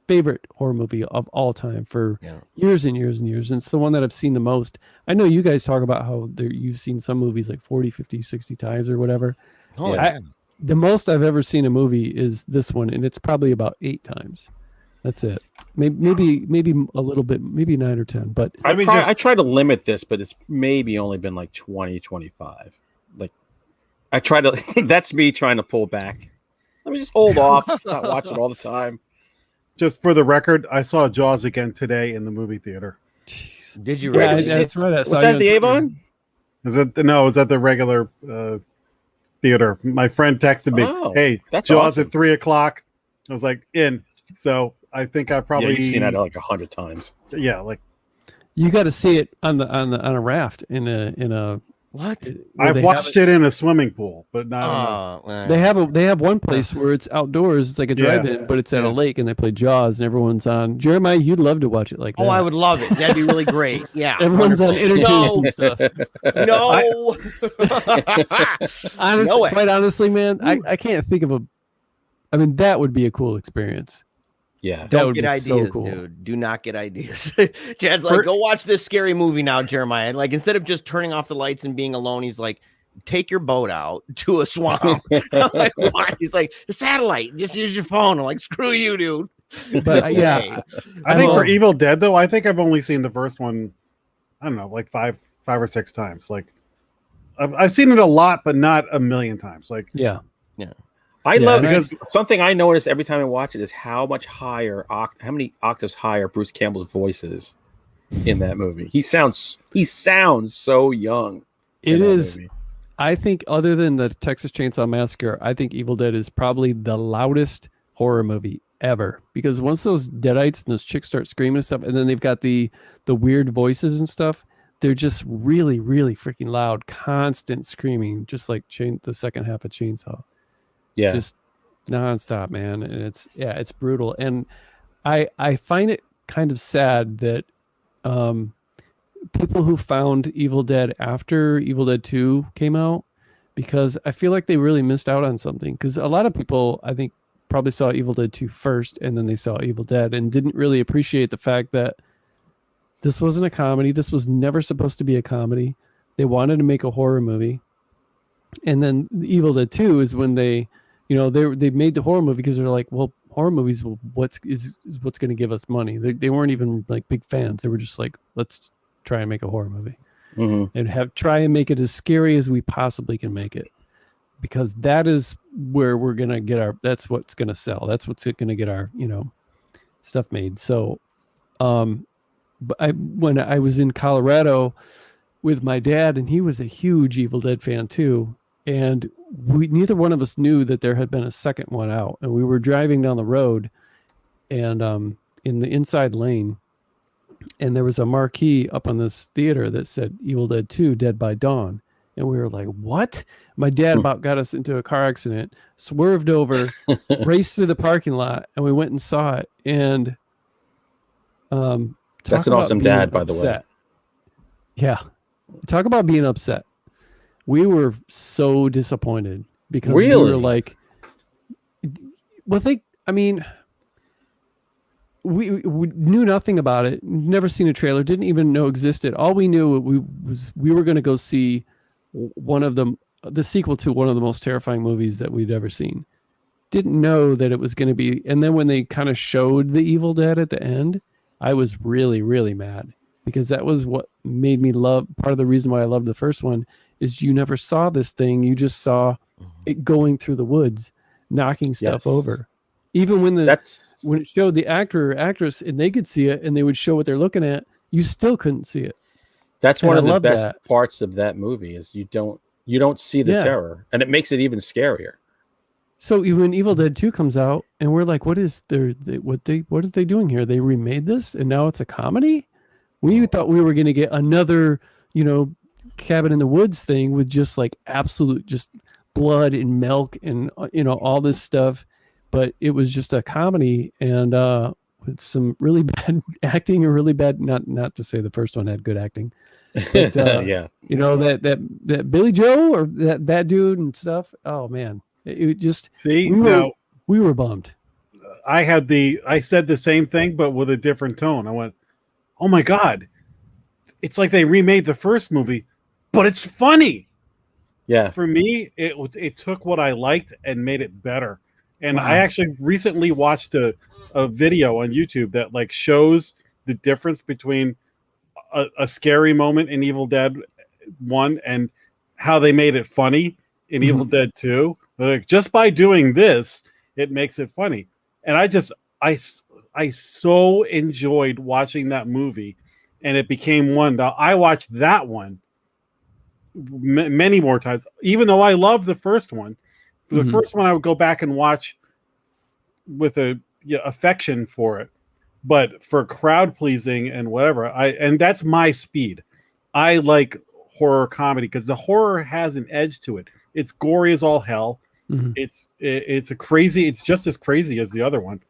favorite horror movie of all time for years and years and years. And it's the one that I've seen the most. I know you guys talk about how you've seen some movies like 40, 50, 60 times or whatever. Oh, yeah. The most I've ever seen a movie is this one, and it's probably about 8 times. That's it. Maybe a little bit, maybe 9 or 10. But I try to limit this, but it's maybe only been like 20, 25. Like I try to, that's me trying to pull back. Let me just hold off, not watch it all the time. Just for the record, I saw Jaws again today in the movie theater. Jeez. Did you Yeah, really? that's right. Was that the Avon? It was at the regular theater. My friend texted me, Oh, "Hey, that's Jaws awesome. at 3:00." I was like, "In." So I think I probably You've seen that like 100 times. Yeah, like You got to see it on a raft in a What? where I've they watched have it in a swimming pool, but not. They have one place where it's outdoors. It's like a drive-in, but it's at a lake, and they play Jaws, and everyone's on. Jeremiah, you'd love to watch it like that. Oh, I would love it. That'd be really great. Yeah. Everyone's on Wonderful. interviews and stuff. No. Honestly, No way. quite honestly, man, I can't think of that would be a cool experience. Yeah. That Don't would get be ideas, so cool. dude. Do not get ideas. Chad's like, go watch this scary movie now, Jeremiah. Like, instead of just turning off the lights and being alone, he's like, take your boat out to a swamp. I'm like, why? He's like, the satellite. Just use your phone. I'm like, screw you, dude. But yeah, I think for Evil Dead though, I think I've only seen the first one. I don't know, like five or 6 times. Like, I've seen it a lot, but not a million times. Like, yeah. I love because something I notice every time I watch it is how much higher, how many octaves higher Bruce Campbell's voice is in that movie. He sounds so young. It is. Movie. I think other than the Texas Chainsaw Massacre, I think Evil Dead is probably the loudest horror movie ever, because once those deadites and those chicks start screaming and stuff, and then they've got the weird voices and stuff, they're just really, really freaking loud, constant screaming, just like the second half of Chainsaw. Yeah, just nonstop, man. And it's brutal. And I find it kind of sad that people who found Evil Dead after Evil Dead 2 came out, because I feel like they really missed out on something. Because a lot of people, I think, probably saw Evil Dead 2 first, and then they saw Evil Dead and didn't really appreciate the fact that this wasn't a comedy. This was never supposed to be a comedy. They wanted to make a horror movie. And then Evil Dead 2 is when they made the horror movie because they're like, well, horror movies, what's going to give us money? They weren't even like big fans. They were just like, let's try and make a horror movie and try and make it as scary as we possibly can make it, because that is where we're going to get that's what's going to sell. That's what's going to get our, stuff made. So, but when I was in Colorado with my dad, and he was a huge Evil Dead fan too, and neither one of us knew that there had been a second one out, and we were driving down the road, and in the inside lane, and there was a marquee up on this theater that said Evil Dead 2 Dead by Dawn, and we were like, what? My dad about got us into a car accident, swerved over, raced through the parking lot, and we went and saw it. And that's an awesome dad, by the way. Yeah. Talk about being upset. We were so disappointed because we were like, well, we knew nothing about it, never seen a trailer, didn't even know existed. All we knew we were going to go see one of the sequel to one of the most terrifying movies that we'd ever seen. Didn't know that it was going to be. And then when they kind of showed the Evil Dead at the end, I was really, really mad, because that was what made me love. Part of the reason why I loved the first one is you never saw this thing. You just saw it going through the woods, knocking stuff over. Even when when it showed the actor or actress and they could see it and they would show what they're looking at, you still couldn't see it. That's one of the best parts of that movie is you don't see the terror, and it makes it even scarier. So when Evil Dead 2 comes out, and we're like, what are they doing here? They remade this, and now it's a comedy? We thought we were going to get another, cabin in the woods thing with just like absolute just blood and milk and all this stuff, but it was just a comedy, and with some really bad acting, or really bad. Not to say the first one had good acting, but yeah, that Billy Joe or that dude and stuff. Oh man. It just we were bummed. I said the same thing, but with a different tone. I went, "Oh my god, it's like they remade the first movie, but it's funny." Yeah, for me, it took what I liked and made it better. And I actually recently watched a video on YouTube that like shows the difference between a scary moment in Evil Dead 1 and how they made it funny in Evil Dead 2. Like, just by doing this, it makes it funny. And I so enjoyed watching that movie, and it became one. Now, I watched that one many more times, even though I love the first one. For the first one, I would go back and watch with a affection for it. But for crowd pleasing and whatever, and that's my speed. I like horror comedy because the horror has an edge to it. It's gory as all hell. It's just as crazy as the other one,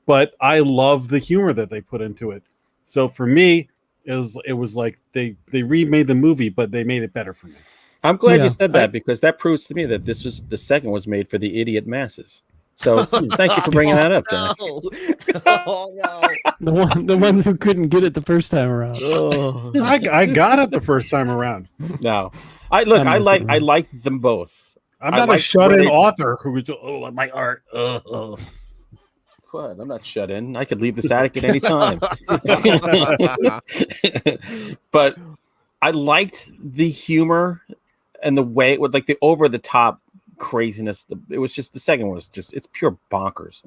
but I love the humor that they put into it. So for me, it was like they remade the movie, but they made it better for me. I'm glad you said that, because that proves to me that the second was made for the idiot masses. So thank you for bringing that up, Jack. Oh no, the ones who couldn't get it the first time around. I got it the first time around. No, I like them both. I'm not a shut-in author who was my art. What? I'm not shut in. I could leave this attic at any time. But I liked the humor and the way it was like the over-the-top craziness. It was just, the second one was just, it's pure bonkers.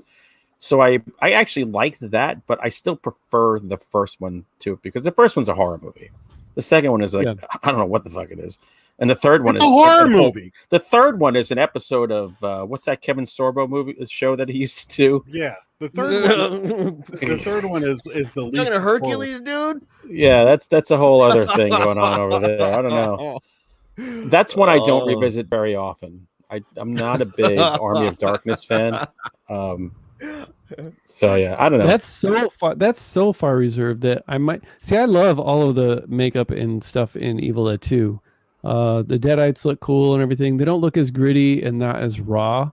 So I actually liked that, but I still prefer the first one too, because the first one's a horror movie. The second one is like, I don't know what the fuck it is. And the third one is a horror movie. The third one is an episode of what's that Kevin Sorbo movie show that he used to do? Yeah, the third one is the least. Talking to Hercules, dude. Yeah, that's a whole other thing going on over there. I don't know. That's one I don't revisit very often. I'm not a big Army of Darkness fan. So yeah, I don't know. That's so far reserved that I might see. I love all of the makeup and stuff in Evil Dead 2. The Deadites look cool and everything. They don't look as gritty and not as raw.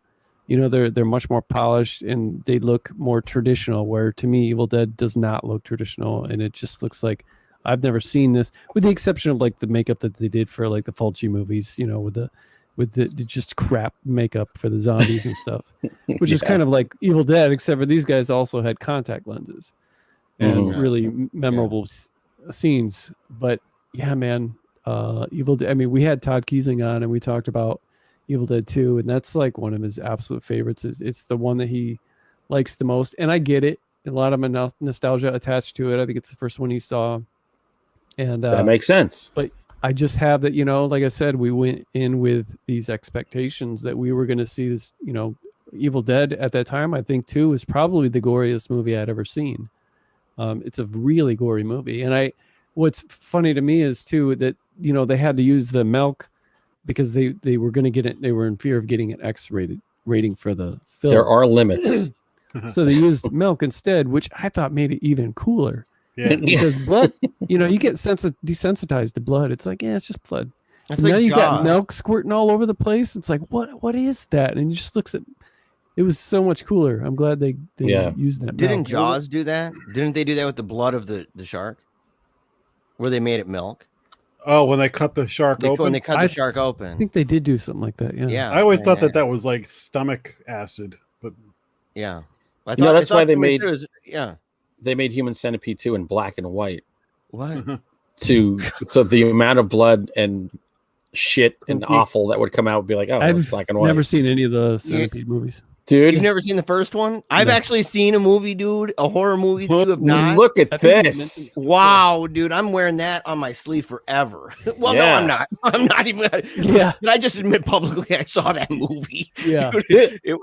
They're much more polished and they look more traditional. Where to me, Evil Dead does not look traditional, and it just looks like I've never seen this, with the exception of like the makeup that they did for like the Fulci movies. With with the just crap makeup for the zombies and stuff, which is kind of like Evil Dead, except for these guys also had contact lenses and really memorable scenes. But yeah, man, Evil Dead. I mean, we had Todd Keisling on, and we talked about Evil Dead 2, and that's like one of his absolute favorites. It's the one that he likes the most, and I get it. A lot of nostalgia attached to it. I think it's the first one he saw, and that makes sense. But I just have that, like I said, we went in with these expectations that we were going to see this, Evil Dead at that time. I think 2 is probably the goriest movie I'd ever seen. It's a really gory movie, and what's funny to me is too that they had to use the milk because they were going to get it. They were in fear of getting an X-rated rating for the film. There are limits. So they used milk instead, which I thought made it even cooler. Yeah. Because blood, you get desensitized to blood. It's like, it's just blood. That's Now like you Jaws. got milk squirting all over the place. It's like, what is that? And he just looks at. It was so much cooler. I'm glad they used that. Didn't milk. Jaws do that? Didn't they do that with the blood of the shark, where they made it milk? Oh, when they cut the shark open. When they cut the shark I open. think they did do something like that. Yeah. Yeah. I always thought that was like stomach acid, but Yeah. That's why they made. Yeah. They made Human Centipede 2 in black and white. What? So the amount of blood and shit and offal that would come out would be like, oh, it's black and white. Never seen any of the Centipede movies. Dude, You've never seen the first one? I've actually seen a movie, dude. A horror movie. You have not. Look at this. Wow, dude. I'm wearing that on my sleeve forever. Well, no, I'm not. I'm not even. Yeah. But I just admit publicly I saw that movie. Yeah.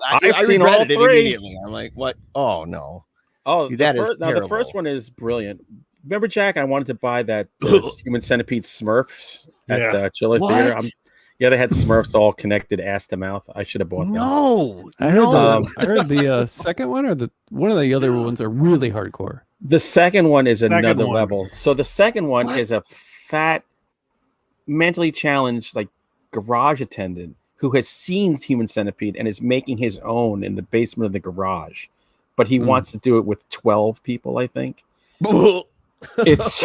I've seen all regretted it three. immediately. I'm like, what? Oh, no. Oh, That is the first terrible. one is brilliant. Remember, Jack? I wanted to buy those Human Centipede Smurfs at the Chiller What? Theater. Yeah, they had Smurfs all connected ass to mouth. I should have bought them. No. I heard the second one or one of the other ones are really hardcore. The second one is another one. level. So the second one is a fat, mentally challenged, like garage attendant who has seen Human Centipede and is making his own in the basement of the garage, but he wants to do it with 12 people. I think it's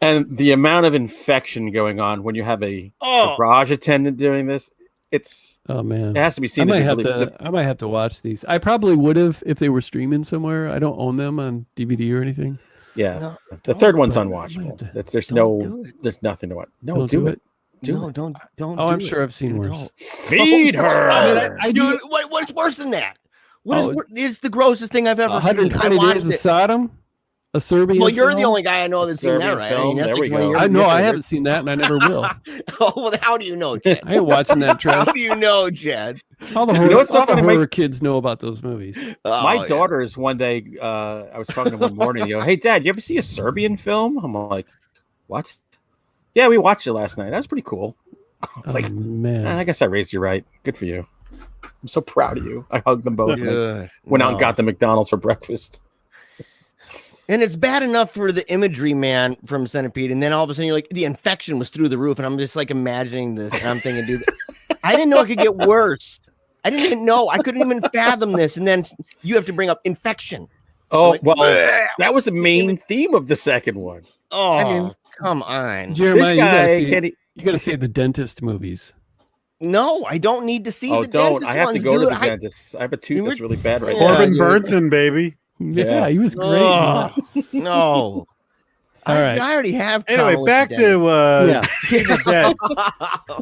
and the amount of infection going on when you have a garage attendant doing this. Oh man, it has to be seen. I might have to watch these. I probably would have if they were streaming somewhere. I don't own them on DVD or anything. Yeah, the third one's unwatchable. There's nothing to watch. No, do it. Don't. Oh, I'm sure I've seen worse. Feed her. I do. What's worse than that? It's the grossest thing I've ever seen. 120 Days of Sodom, a Serbian. Well, you're the film? only guy I know that's seen that, Serbian right? film. There we go. I know I haven't seen that, and I never will. Oh, well, how do you know, Jed? I ain't watching that trash. How do you know, Jed? All the horror kids know about those movies. My daughters one day, I was talking to them one morning. Hey, Dad, you ever see a Serbian film? I'm like, what? Yeah, we watched it last night. That was pretty cool. I was like, man, I guess I raised you right. Good for you. I'm so proud of you. I hugged them both. Went out and got the McDonald's for breakfast. And it's bad enough for the imagery, man, from Centipede, and then all of a sudden you're like, the infection was through the roof, and I'm just like imagining this, and I'm thinking, dude, I didn't know it could get worse. I didn't even know. I couldn't even fathom this, and then you have to bring up infection. Oh, like, well, that was the main theme of the second one. Oh, I mean, come on. Jeremiah, you got to see the dentist movies. No, I don't need to see the dentist I have to ones, go to dude. the dentist. I have a tooth that's really bad right now. Corbin Burnson, baby. Yeah, he was great. No. All right. I already have. Anyway, back to Evil Dead.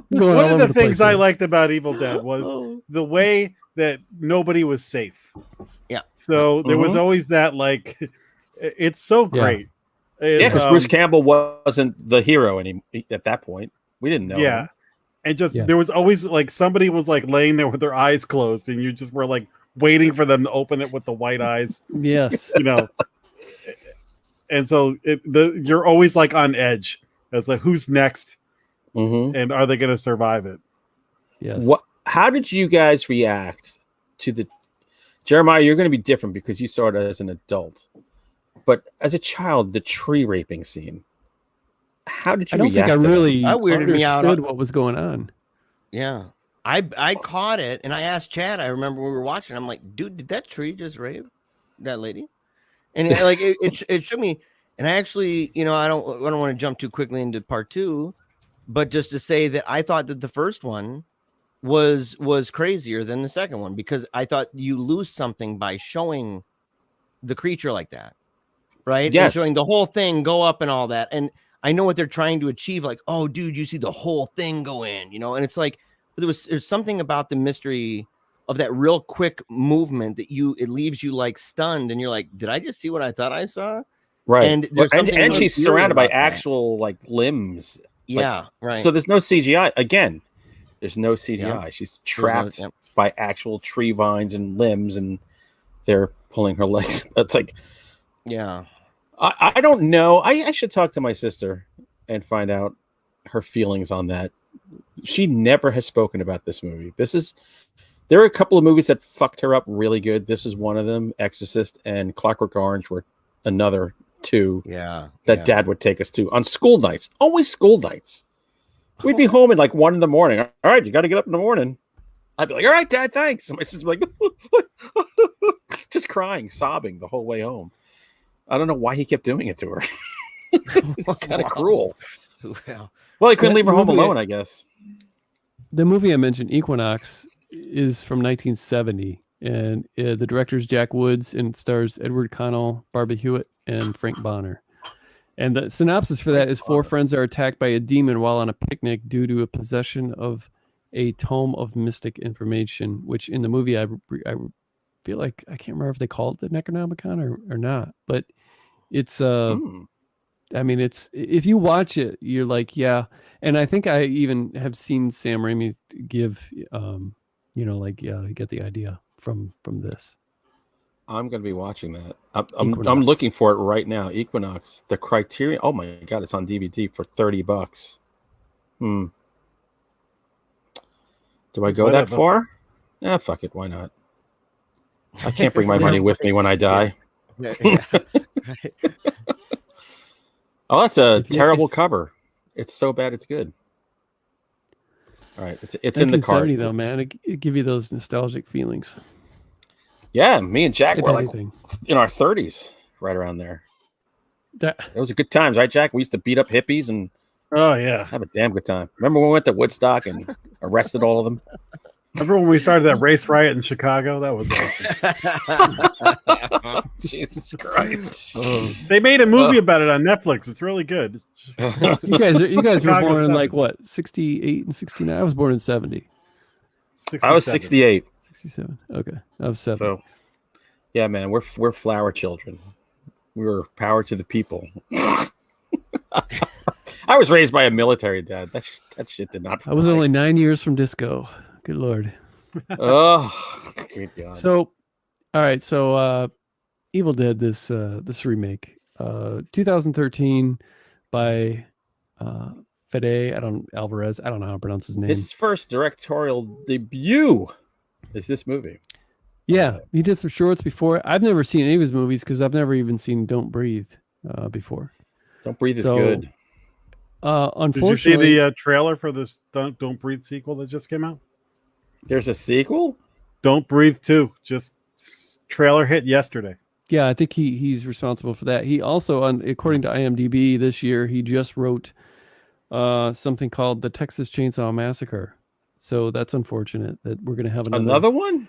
One of the things I liked about Evil Dead was the way that nobody was safe. Yeah. So there was always that, like, it's so great. Yeah, because Bruce Campbell wasn't the hero at that point. We didn't know. Yeah. Him. And there was always like somebody was like laying there with their eyes closed, and you just were like waiting for them to open it with the white eyes. Yes. And so you're always like on edge. It's like, who's next? And are they going to survive it? Yes. How did you guys react to the Jeremiah? You're going to be different because you saw it as an adult, but as a child, the tree raping scene. How did you react? I don't think I really weirded me out understood what was going on. Yeah. I caught it, and I asked Chad. I remember we were watching. I'm like, dude, did that tree just rape that lady? And like it showed me. And I actually, I don't want to jump too quickly into part 2, but just to say that I thought that the first one was crazier than the second one, because I thought you lose something by showing the creature like that, right? Yes. And showing the whole thing go up and all that. And I know what they're trying to achieve, like, oh dude, you see the whole thing go in, and it's like there's something about the mystery of that real quick movement that it leaves you like stunned, and you're like, did I just see what I thought I saw? Right. And there's something and really she's eerie surrounded by about that. actual like limbs. Yeah, right. So there's no CGI. Again, there's no CGI. Yep. She's trapped by actual tree vines and limbs, and they're pulling her legs. It's like, yeah. I don't know. I should talk to my sister and find out her feelings on that. She never has spoken about this movie. There are a couple of movies that fucked her up really good. This is one of them. Exorcist and Clockwork Orange were another two that Dad would take us to on school nights. Always school nights. We'd be home at like 1 a.m. All right, you got to get up in the morning. I'd be like, all right, Dad, thanks. And my sister's like, just crying, sobbing the whole way home. I don't know why he kept doing it to her. It's kind of cruel. Well, he couldn't leave her home alone, I guess. The movie I mentioned, Equinox, is from 1970, and the director's Jack Woods, and it stars Edward Connell, Barbara Hewitt, and Frank Bonner. And the synopsis for that is 4 friends are attacked by a demon while on a picnic due to a possession of a tome of mystic information, which in the movie I feel like, I can't remember if they call it the Necronomicon or not, but it's I mean, it's, if you watch it, you're like, yeah. And I think I even have seen Sam Raimi give, you get the idea from this. I'm going to be watching that. I'm looking for it right now. Equinox, the Criterion. Oh my God, it's on DVD for $30. Do I go that far? Yeah, fuck it. Why not? I can't bring my money with me when I die. Yeah. Right. Oh, that's a terrible cover. It's so bad it's good. All right, it's in the card though, man. It give you those nostalgic feelings. Yeah, me and Jack were like anything. in our 30s, right around there. That It was a good times, right, Jack? We used to beat up hippies and have a damn good time. Remember when we went to Woodstock and arrested all of them? Remember when we started that race riot in Chicago? That was awesome. Jesus Christ! They made a movie about it on Netflix. It's really good. you guys were Chicago born in 7. like what, 68 and 69? I was born in 70. 67. I was 68. 67. Okay. I was 7. So, yeah, man, we're flower children. We were power to the people. I was raised by a military dad. That shit did not fly. I was only 9 years from disco. Good Lord. Oh, good God. So, all right. So, Evil Dead, this remake, 2013 by Fede Alvarez. I don't know how to pronounce his name. His first directorial debut is this movie. Yeah, he did some shorts before. I've never seen any of his movies because I've never even seen Don't Breathe before. Don't Breathe is good. Unfortunately, did you see the trailer for this Don't Breathe sequel that just came out? There's a sequel? Don't Breathe 2. Just trailer hit yesterday. Yeah, I think he's responsible for that. He also, according to IMDb, this year he just wrote something called The Texas Chainsaw Massacre. So that's unfortunate that we're going to have another one.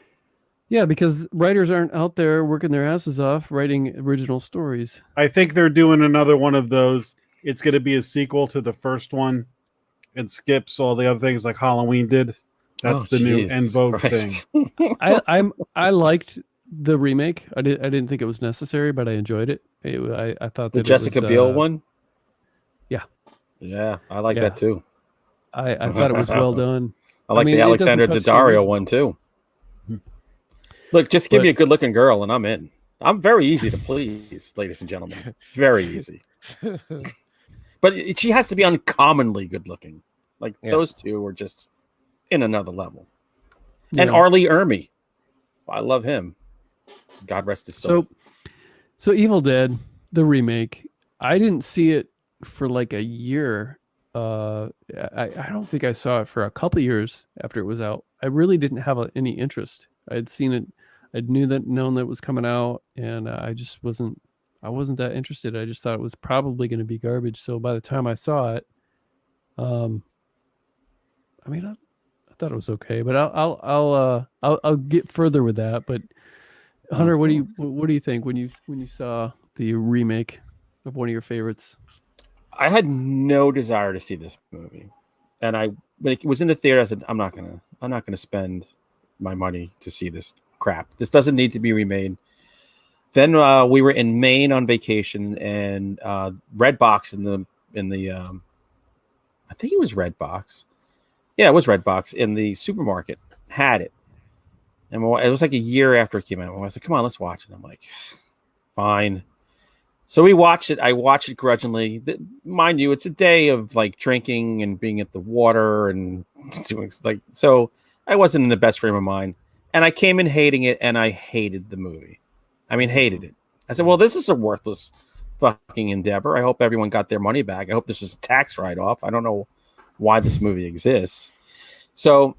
Yeah, because writers aren't out there working their asses off writing original stories. I think they're doing another one of those. It's going to be a sequel to the first one and skips all the other things like Halloween did. That's the new en vogue thing. I liked the remake. I didn't think it was necessary, but I enjoyed it. I thought that the Jessica Biel one. Yeah, I like that too. I thought it was well done. I like the Alexander Daddario one too. Look, just give me a good-looking girl, and I'm in. I'm very easy to please, ladies and gentlemen. Very easy. But she has to be uncommonly good-looking. Like those two are just in another level. Yeah. And Arlie Ermey, I love him. God rest his soul. So Evil Dead, the remake. I didn't see it for like a year. I don't think I saw it for a couple of years after it was out. I really didn't have any interest. I'd seen it. I'd known that it was coming out, and I just wasn't that interested. I just thought it was probably going to be garbage. So by the time I saw it, I mean, I thought it was okay, but I'll get further with that. But Hunter, what do you think when you saw the remake of one of your favorites? I had no desire to see this movie, and when it was in the theater, I said, I'm not gonna spend my money to see this crap. This doesn't need to be remade. Then we were in Maine on vacation, and Redbox in the I think it was Redbox. Yeah, it was Redbox in the supermarket had it, and it was like a year after it came out. I said, "Come on, let's watch it." I'm like, "Fine." So we watched it. I watched it grudgingly. Mind you, it's a day of like drinking and being at the water and doing like so. I wasn't in the best frame of mind, and I came in hating it, and I hated the movie. I mean, hated it. I said, "Well, this is a worthless fucking endeavor. I hope everyone got their money back. I hope this was a tax write-off. I don't know why this movie exists." So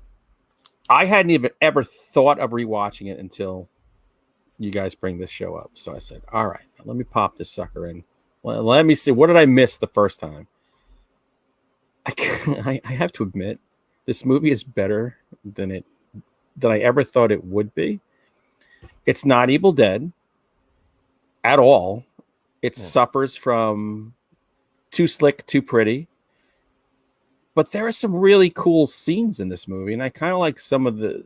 I hadn't even ever thought of rewatching it until you guys bring this show up. So I said, all right, let me pop this sucker in. Let me see. What did I miss the first time? I have to admit, this movie is better than I ever thought it would be. It's not Evil Dead at all. It suffers from too slick, too pretty. But there are some really cool scenes in this movie, and I kind of like some of the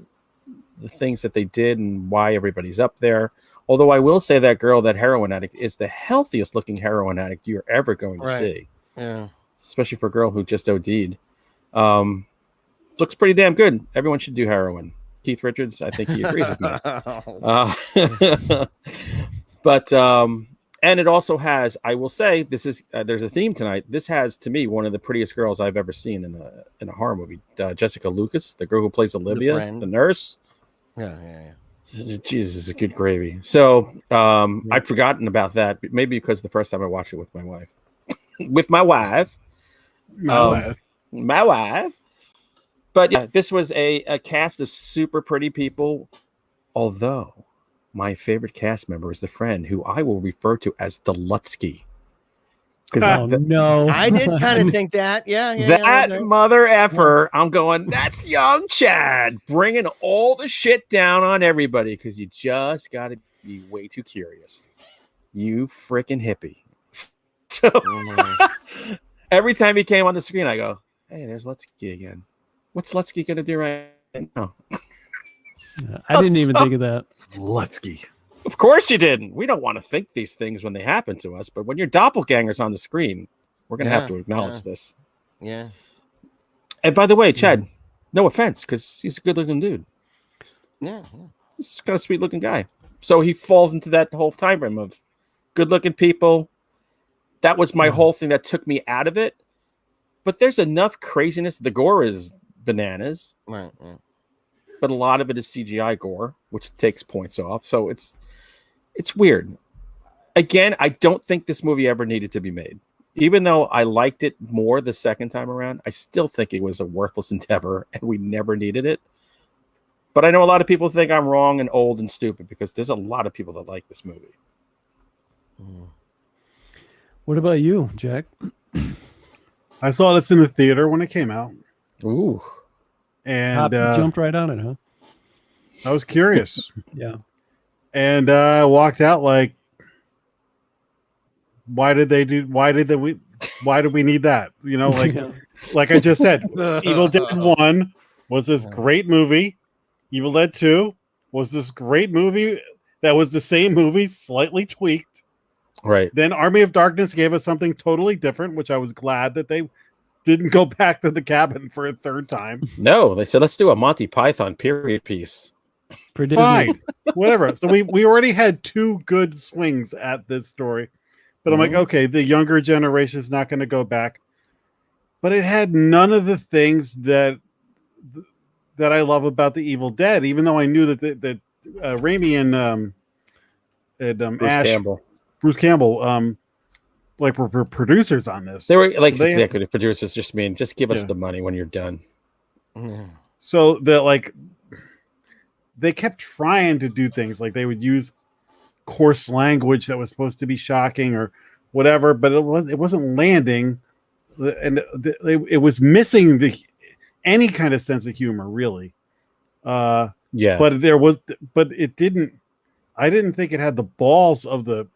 things that they did and why everybody's up there. Although I will say that girl, that heroin addict, is the healthiest looking heroin addict you're ever going to see. Yeah. Especially for a girl who just OD'd. Looks pretty damn good. Everyone should do heroin. Keith Richards, I think he agrees with me. But and it also has, I will say, this is there's a theme tonight. This has, to me, one of the prettiest girls I've ever seen in a horror movie. Jessica Lucas, the girl who plays Olivia, the nurse. Yeah. Jesus, a good gravy. So I'd forgotten about that, maybe because the first time I watched it with my wife. My wife. But yeah, this was a cast of super pretty people. Although my favorite cast member is the friend who I will refer to as the Lutsky. No. I did kind of think that. Yeah. Mother effer. I'm going, that's young Chad bringing all the shit down on everybody because you just got to be way too curious. You freaking hippie. So every time he came on the screen, I go, hey, there's Lutsky again. What's Lutsky going to do right now? I didn't even think of that. Lutsky. Of course you didn't. We don't want to think these things when they happen to us, but when your doppelganger's on the screen, we're going to have to acknowledge this. Yeah. And by the way, Chad, no offense, because he's a good-looking dude. Yeah. He's kind of sweet-looking guy. So he falls into that whole time frame of good-looking people. That was my whole thing that took me out of it. But there's enough craziness. The gore is bananas. Right. But a lot of it is CGI gore, which takes points off. So it's weird. Again, I don't think this movie ever needed to be made. Even though I liked it more the second time around, I still think it was a worthless endeavor and we never needed it. But I know a lot of people think I'm wrong and old and stupid because there's a lot of people that like this movie. What about you, Jack? I saw this in the theater when it came out. Ooh. And jumped right on it, huh? I was curious. Yeah. And I walked out like, why did we need that? You know, like like I just said, Evil Dead 1 was this great movie. Evil Dead 2 was this great movie that was the same movie, slightly tweaked. Right. Then Army of Darkness gave us something totally different, which I was glad that they didn't go back to the cabin for a third time. No, they said, let's do a Monty Python period piece. Fine, whatever. So we already had two good swings at this story. But I'm like, okay, the younger generation is not going to go back. But it had none of the things that I love about the Evil Dead, even though I knew that Raimi and Bruce Campbell, like were producers on this. They were like executive producers, just give us the money when you're done. So they kept trying to do things like they would use coarse language that was supposed to be shocking or whatever, but it wasn't landing it was missing any kind of sense of humor, really. But it didn't. I didn't think it had the balls of the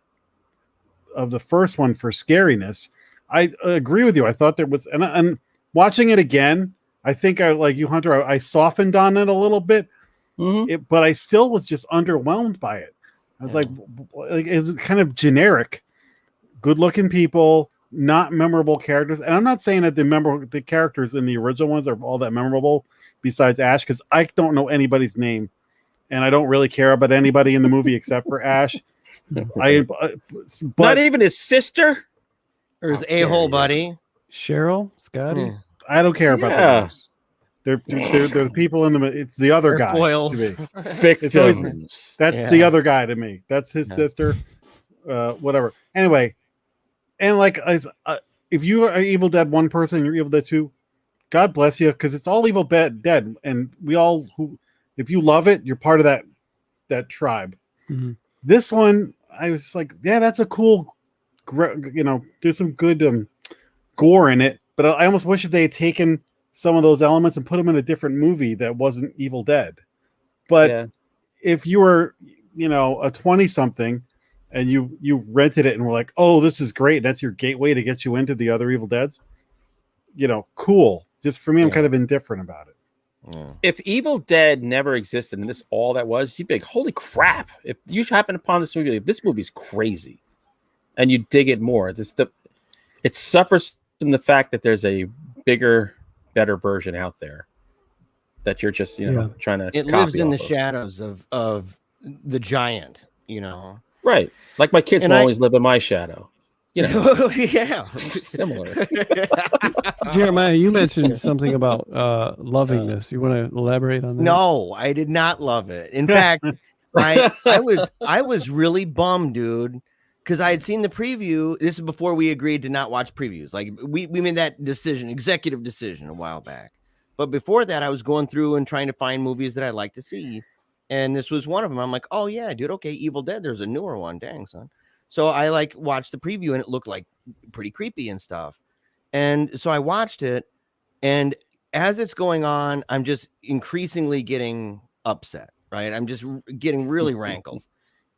first one for scariness. I agree with you. I thought there was, and watching it again, I think I like you, Hunter. I softened on it a little bit, but I still was just underwhelmed by it. I was like, it's kind of generic, good-looking people, not memorable characters. And I'm not saying that the characters in the original ones are all that memorable, besides Ash, because I don't know anybody's name, and I don't really care about anybody in the movie except for Ash. But not even his sister or his a-hole buddy, Cheryl, Scotty. I don't care about those. They're the people in the. It's the other guy. Foils. To me. Victims. That's the other guy to me. That's his sister. Whatever. Anyway, and like if you are Evil Dead 1 person, you're Evil Dead 2. God bless you, because it's all Evil Dead, and we all if you love it, you're part of that tribe. Mm-hmm. This one, I was just like, yeah, that's a cool. There's some good gore in it, but I almost wish that they had taken some of those elements and put them in a different movie that wasn't Evil Dead. But if you were, a 20-something and you rented it and were like, oh, this is great, that's your gateway to get you into the other Evil Deads, cool. Just for me, I'm kind of indifferent about it. Yeah. If Evil Dead never existed and this all that was, you'd be like, holy crap. If you happen upon this movie, this movie's crazy. And you dig it more. It suffers from the fact that there's a bigger, better version out there that you're just trying to. It lives in the shadows of the giant, Right, like my kids will always live in my shadow. Yeah, similar. Jeremiah, you mentioned something about loving this. You want to elaborate on that? No, I did not love it. In fact, I was really bummed, dude, because I had seen the preview. This is before we agreed to not watch previews. Like we made that executive decision a while back. But before that, I was going through and trying to find movies that I'd like to see. And this was one of them. I'm like, oh yeah, dude. Okay. Evil Dead. There's a newer one. Dang, son. So I watched the preview and it looked like pretty creepy and stuff. And so I watched it, and as it's going on, I'm just increasingly getting upset, right? I'm just getting really rankled.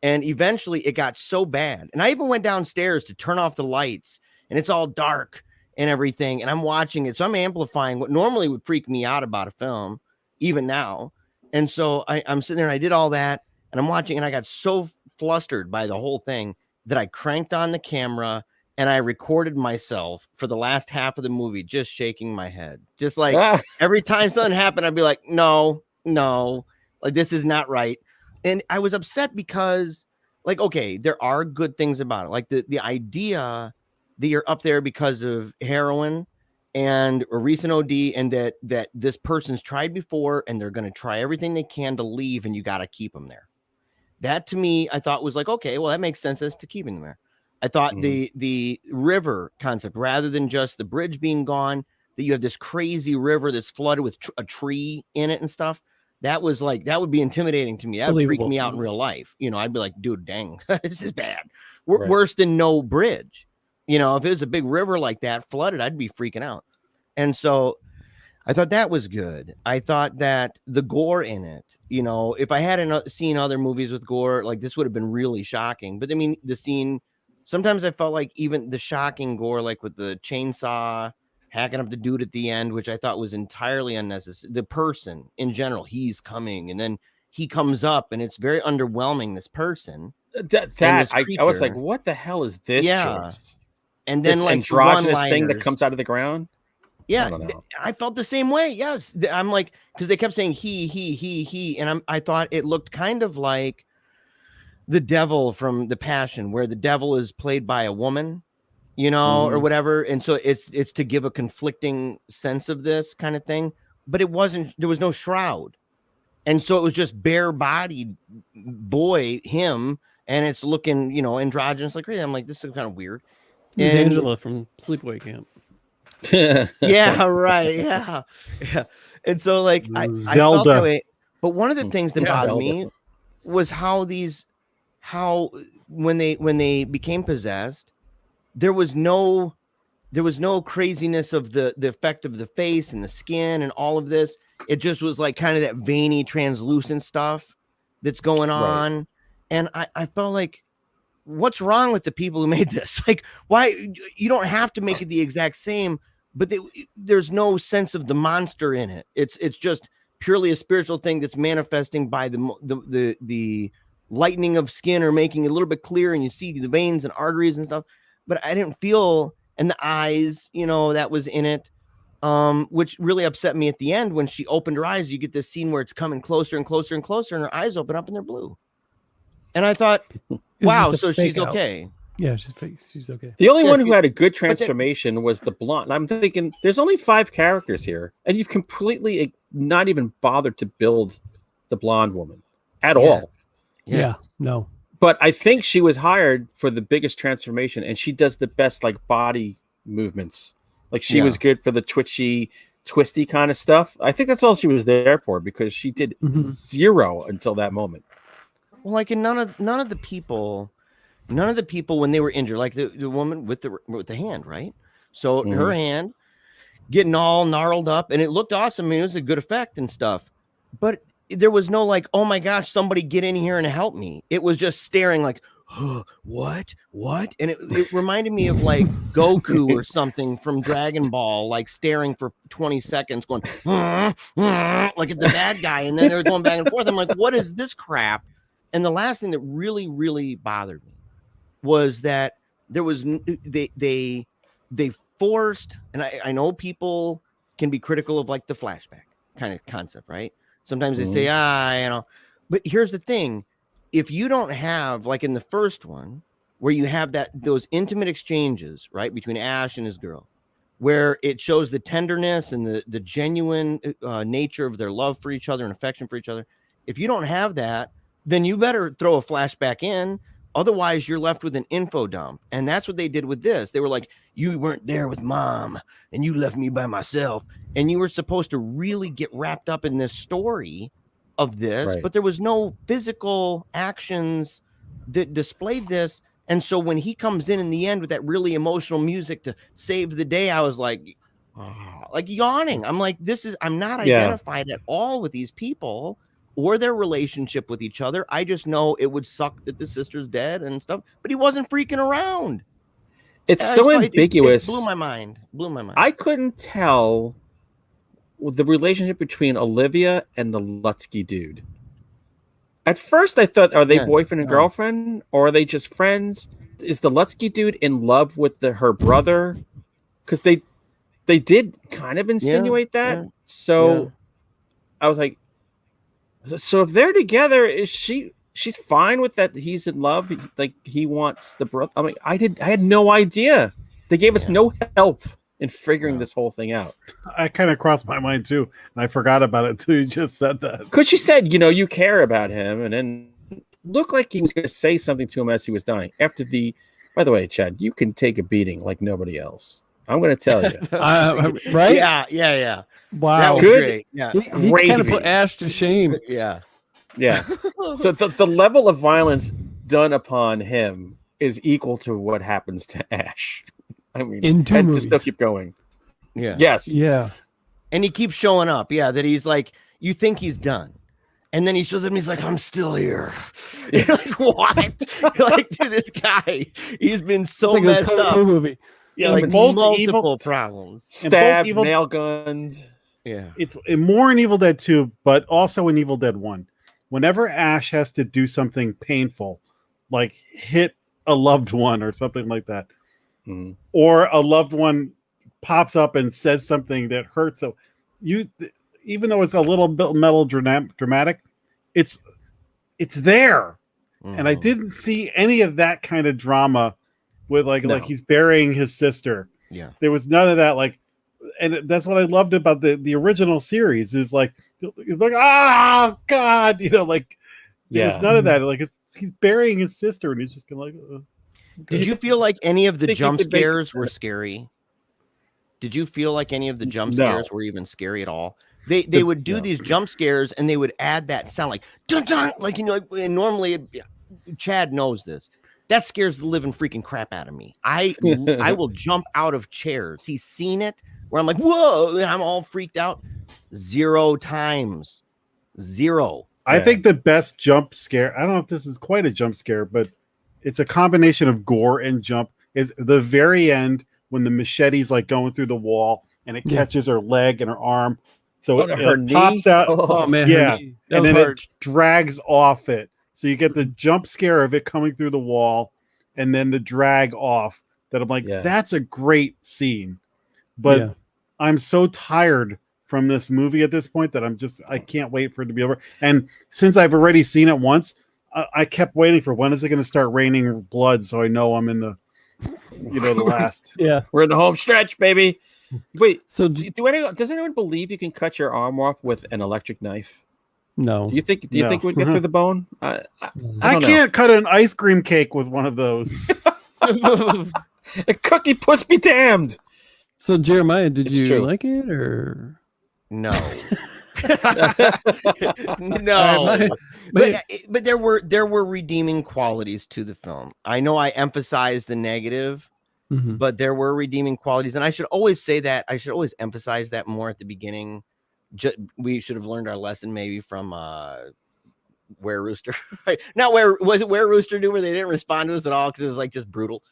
And eventually it got so bad. And I even went downstairs to turn off the lights, and it's all dark and everything. And I'm watching it. So I'm amplifying what normally would freak me out about a film, even now. And so I'm sitting there and I did all that, and I'm watching, and I got so flustered by the whole thing that I cranked on the camera and I recorded myself for the last half of the movie, just shaking my head. Just like every time something happened, I'd be like, no, like this is not right. And I was upset because, like, okay, there are good things about it. Like the idea that you're up there because of heroin and a recent OD, and that this person's tried before and they're going to try everything they can to leave, and you got to keep them there. That to me, I thought was like, okay, well, that makes sense as to keeping them there. I thought the river concept, rather than just the bridge being gone, that you have this crazy river that's flooded with a tree in it and stuff. That was like, that would be intimidating to me. That would freak me out in real life. I'd be like, dude, dang, this is bad. Worse than no bridge. If it was a big river like that flooded, I'd be freaking out. And so I thought that was good. I thought that the gore in it, if I hadn't seen other movies with gore, like this would have been really shocking. But I mean, the scene, sometimes I felt like even the shocking gore, like with the chainsaw hacking up the dude at the end, which I thought was entirely unnecessary. The person in general, he's coming, and then he comes up, and it's very underwhelming, this person. I was like, what the hell is this? Yeah. Choice? And then this like androgynous thing that comes out of the ground. Yeah, I felt the same way. Yes, I'm like, because they kept saying he, and I thought it looked kind of like the devil from The Passion, where the devil is played by a woman, or whatever. And so it's to give a conflicting sense of this kind of thing. But it wasn't. There was no shroud, and so it was just bare-bodied boy, him, and it's looking, androgynous like crazy. I'm like, this is kind of weird. It's Angela from Sleepaway Camp. Yeah, right. Yeah. And so like I felt that way. But one of the things that bothered me was how when they became possessed, there was no there was no craziness of the effect of the face and the skin and all of this. It just was like kind of that veiny, translucent stuff that's going on. And I felt like, what's wrong with the people who made this? Like, why? You don't have to make it the exact same, but there's no sense of the monster in it. It's just purely a spiritual thing that's manifesting by the lightening of skin or making it a little bit clearer, and you see the veins and arteries and stuff. But I didn't feel, and the eyes, that was in it, which really upset me at the end when she opened her eyes. You get this scene where it's coming closer and closer and closer, and her eyes open up and they're blue. And I thought, wow, so she's okay. Yeah, she's okay. The only one who had a good transformation was the blonde. I'm thinking there's only 5 characters here, and you've completely not even bothered to build the blonde woman at all. Yeah, no. But I think she was hired for the biggest transformation, and she does the best like body movements. Like she was good for the twitchy, twisty kind of stuff. I think that's all she was there for, because she did zero until that moment. Well, like in none of the people when they were injured, like the woman with the hand, right? So her hand getting all gnarled up, and it looked awesome. I mean, it was a good effect and stuff, but there was no like, oh my gosh, somebody get in here and help me. It was just staring like, oh, what? And it reminded me of like Goku or something from Dragon Ball, like staring for 20 seconds going, like at the bad guy. And then they were going back and forth. I'm like, what is this crap? And the last thing that really, really bothered me was that there was, they forced, and I know people can be critical of like the flashback kind of concept, right? Sometimes they say, but here's the thing. If you don't have, like in the first one, where you have those intimate exchanges, right, between Ash and his girl, where it shows the tenderness and the genuine nature of their love for each other and affection for each other. If you don't have that, then you better throw a flashback in. Otherwise, you're left with an info dump. And that's what they did with this. They were like, you weren't there with mom and you left me by myself. And you were supposed to really get wrapped up in this story of this, but there was no physical actions that displayed this. And so when he comes in the end with that really emotional music to save the day, I was like yawning. I'm like, I'm not identified at all with these people or their relationship with each other. I just know it would suck that the sister's dead and stuff, but he wasn't freaking around. It's so ambiguous. It blew my mind. I couldn't tell the relationship between Olivia and the Lutsky dude. At first, I thought, are they boyfriend and girlfriend, or are they just friends? Is the Lutsky dude in love with her brother? Because they did kind of insinuate that. So I was like, so if they're together, is she's fine with that? He's in love, like he wants the brother. I mean, I had no idea. They gave us no help in figuring this whole thing out. I kind of crossed my mind too, and I forgot about it until you just said that. Because she said, you care about him, and then looked like he was going to say something to him as he was dying. By the way, Chad, you can take a beating like nobody else. I'm going to tell you. Right? Yeah. Wow. That was Good. Great. Yeah. He kind of put Ash to shame. Yeah. So the level of violence done upon him is equal to what happens to Ash. I mean, in 2 movies. To still keep going. Yeah. Yes. Yeah. And he keeps showing up. Yeah. That he's like, you think he's done. And then he shows up and he's like, I'm still here. You're like, what? Like, dude, this guy, he's been so like messed a up. movie. Yeah, like both multiple problems. Stab, nail guns. Yeah. It's more in Evil Dead 2, but also in Evil Dead 1. Whenever Ash has to do something painful, like hit a loved one or something like that, or a loved one pops up and says something that hurts, so even though it's a little bit melodramatic, it's there. And I didn't see any of that kind of drama with like he's burying his sister. Yeah. There was none of that. Like, and that's what I loved about the original series is like, oh God, like there was none of that. Like he's burying his sister and he's just gonna Did you feel like any of the jump scares were scary? Did you feel like any of the jump scares were even scary at all? They would do these jump scares and they would add that sound like dun dun, like and normally Chad knows this. that scares the living freaking crap out of me. I will jump out of chairs. He's seen it where I'm like, whoa, and I'm all freaked out. 0 times. 0. I think the best jump scare, I don't know if this is quite a jump scare, but it's a combination of gore and jump, is the very end when the machete's like going through the wall and it catches her leg and her arm. So it pops out. Oh man, yeah. And then hard. it drags off it. So you get the jump scare of it coming through the wall and then the drag off that I'm like, that's a great scene. But I'm so tired from this movie at this point that I can't wait for it to be over. And since I've already seen it once, I kept waiting for when is it going to start raining blood so I know I'm in the last. Yeah. We're in the home stretch, baby. Wait, so does anyone believe you can cut your arm off with an electric knife? No. Do you think it would get through the bone? I can't cut an ice cream cake with one of those. A cookie puss be damned. So Jeremiah, did you like it or no? No. But there were redeeming qualities to the film. I know I emphasized the negative, but there were redeeming qualities, and I should always say that. I should always emphasize that more at the beginning. We should have learned our lesson maybe from Where Rooster. Not Where Rooster do, where they didn't respond to us at all because it was like just brutal.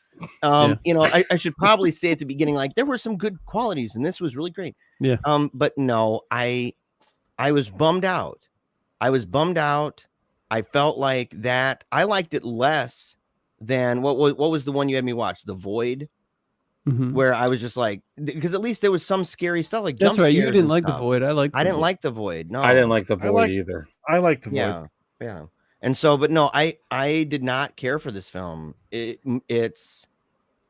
I should probably say at the beginning, like, there were some good qualities and this was really great. Yeah. But no, I was bummed out. I felt like that I liked it less than what was the one you had me watch, The Void, where I was just like, because at least there was some scary stuff like that's right. You didn't like stuff. The Void. I didn't like The Void. No, I didn't like The Void either. I liked The Void. Yeah. And so, but no, I did not care for this film. It's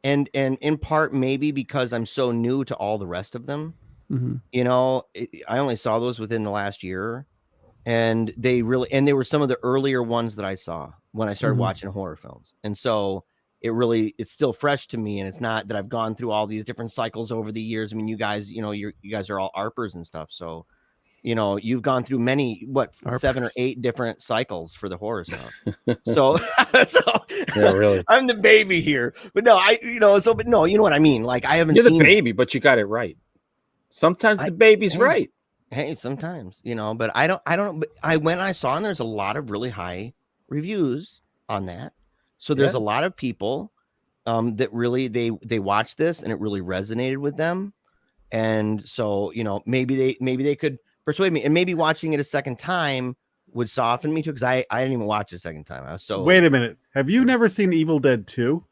and in part maybe because I'm so new to all the rest of them. I only saw those within the last year, and they were some of the earlier ones that I saw when I started watching horror films. And so it's still fresh to me, and it's not that I've gone through all these different cycles over the years. I mean, you guys, you guys are all ARPers and stuff, so you've gone through many, 7 or 8 different cycles for the horror stuff. So yeah, really, I'm the baby here, but no, but no, you know what I mean? Like, I haven't You're seen the baby, but you got it right. Sometimes the baby's right. Hey, sometimes, but I don't, but when I saw, and there's a lot of really high reviews on that. So there's a lot of people that really, they watched this and it really resonated with them. And so, maybe they could persuade me, and maybe watching it a second time would soften me too. Cause I didn't even watch it a second time. I was so. Wait a minute. Have you never seen Evil Dead 2?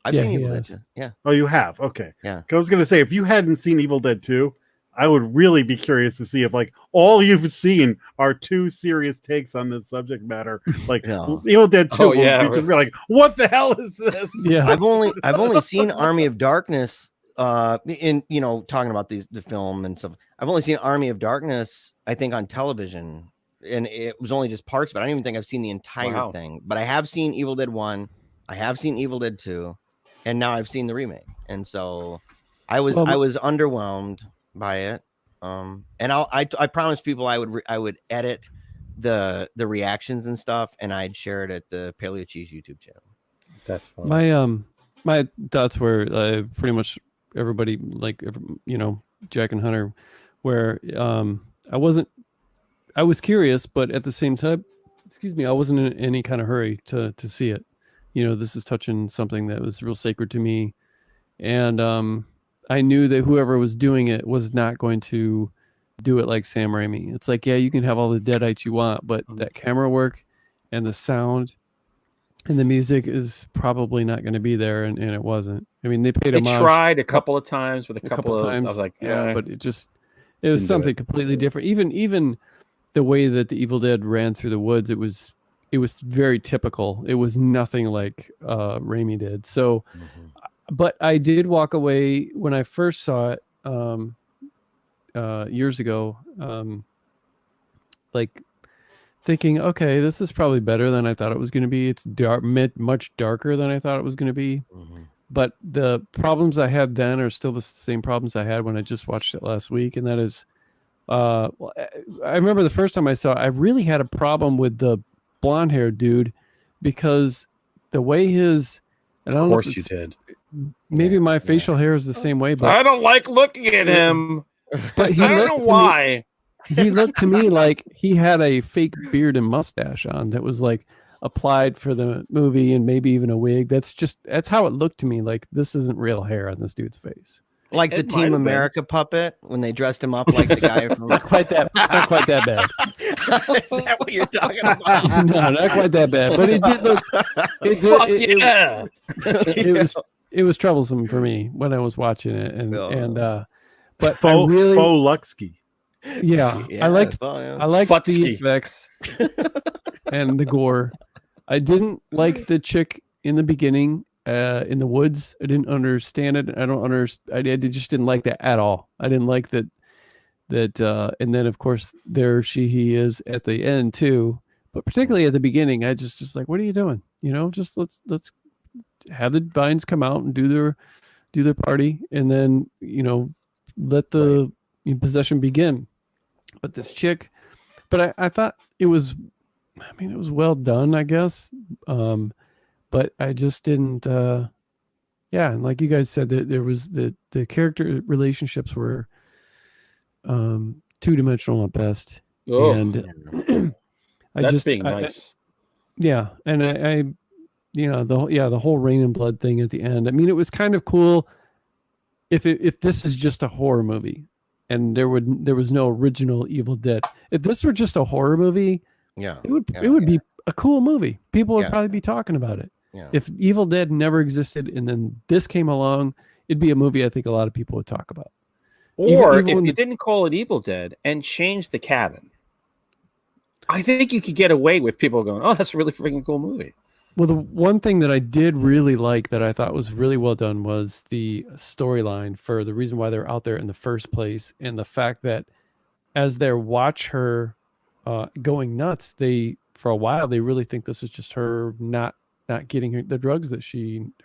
I've seen Evil Dead 2. Yeah. Oh, you have? Okay. Yeah. I was going to say, if you hadn't seen Evil Dead 2, I would really be curious to see if like all you've seen are 2 serious takes on this subject matter. Like Evil Dead 2 would just be like, what the hell is this? Yeah. I've only seen Army of Darkness in talking about the film and stuff. I've only seen Army of Darkness, I think, on television, and it was only just parts, but I don't even think I've seen the entire thing. But I have seen Evil Dead 1, I have seen Evil Dead 2, and now I've seen the remake. And so I was underwhelmed by it. And I promised people I would edit the reactions and stuff, and I'd share it at the Paleo Cheese YouTube channel. That's fine. My thoughts were pretty much everybody, like, Jack and Hunter, where I was curious, but at the same time, I wasn't in any kind of hurry to see it. This is touching something that was real sacred to me, and I knew that whoever was doing it was not going to do it like Sam Raimi. It's like, yeah, you can have all the Deadites you want, but that camera work and the sound and the music is probably not going to be there, and it wasn't. I mean, they tried a couple of times with a couple of times. I was like, but it was something completely different. Even the way that the Evil Dead ran through the woods, it was very typical. It was nothing like Raimi did. So, but I did walk away when I first saw it years ago, like thinking, okay, this is probably better than I thought it was going to be. It's much darker than I thought it was going to be. But the problems I had then are still the same problems I had when I just watched it last week. And that is, I remember the first time I saw it, I really had a problem with the blonde haired dude, because the way his, and I Of don't know course if you it's- did. maybe my facial hair is the same way, but I don't like looking at him. but he I don't looked know to me- why. he looked to me like he had a fake beard and mustache on that was like applied for the movie and maybe even a wig. That's how it looked to me. Like this isn't real hair on this dude's face. Like the It might Team have been. America puppet when they dressed him up like the guy from. Not quite that bad. Is that what you're talking about? No, not quite that bad. But it did look. Fuck yeah. It was troublesome for me when I was watching it, but Faux Luxky. yeah, Yeah, I liked well, yeah. the Futsky. effects and the gore. I didn't like the chick in the beginning in the woods. I didn't understand it. I just didn't like that at all. I didn't like that and then of course he is at the end too, but particularly at the beginning I just like, what are you doing? Just let's have the vines come out and do their party, and then let the possession begin. But this chick, but I thought it was well done, I guess. But I just didn't. And like you guys said, that there was the character relationships were two-dimensional at best, Oh, and that's being nice. And I the whole Rain and Blood thing at the end. I mean, it was kind of cool. If this is just a horror movie, and there was no original Evil Dead. If this were just a horror movie, it would be a cool movie. People would probably be talking about it. Yeah. If Evil Dead never existed and then this came along, it'd be a movie I think a lot of people would talk about. Or even if when you didn't call it Evil Dead and change the cabin, I think you could get away with people going, "Oh, that's a really freaking cool movie." Well, the one thing that I did really like that I thought was really well done was the storyline for the reason why they're out there in the first place, and the fact that as they watch her going nuts, for a while they really think this is just her not getting the drugs that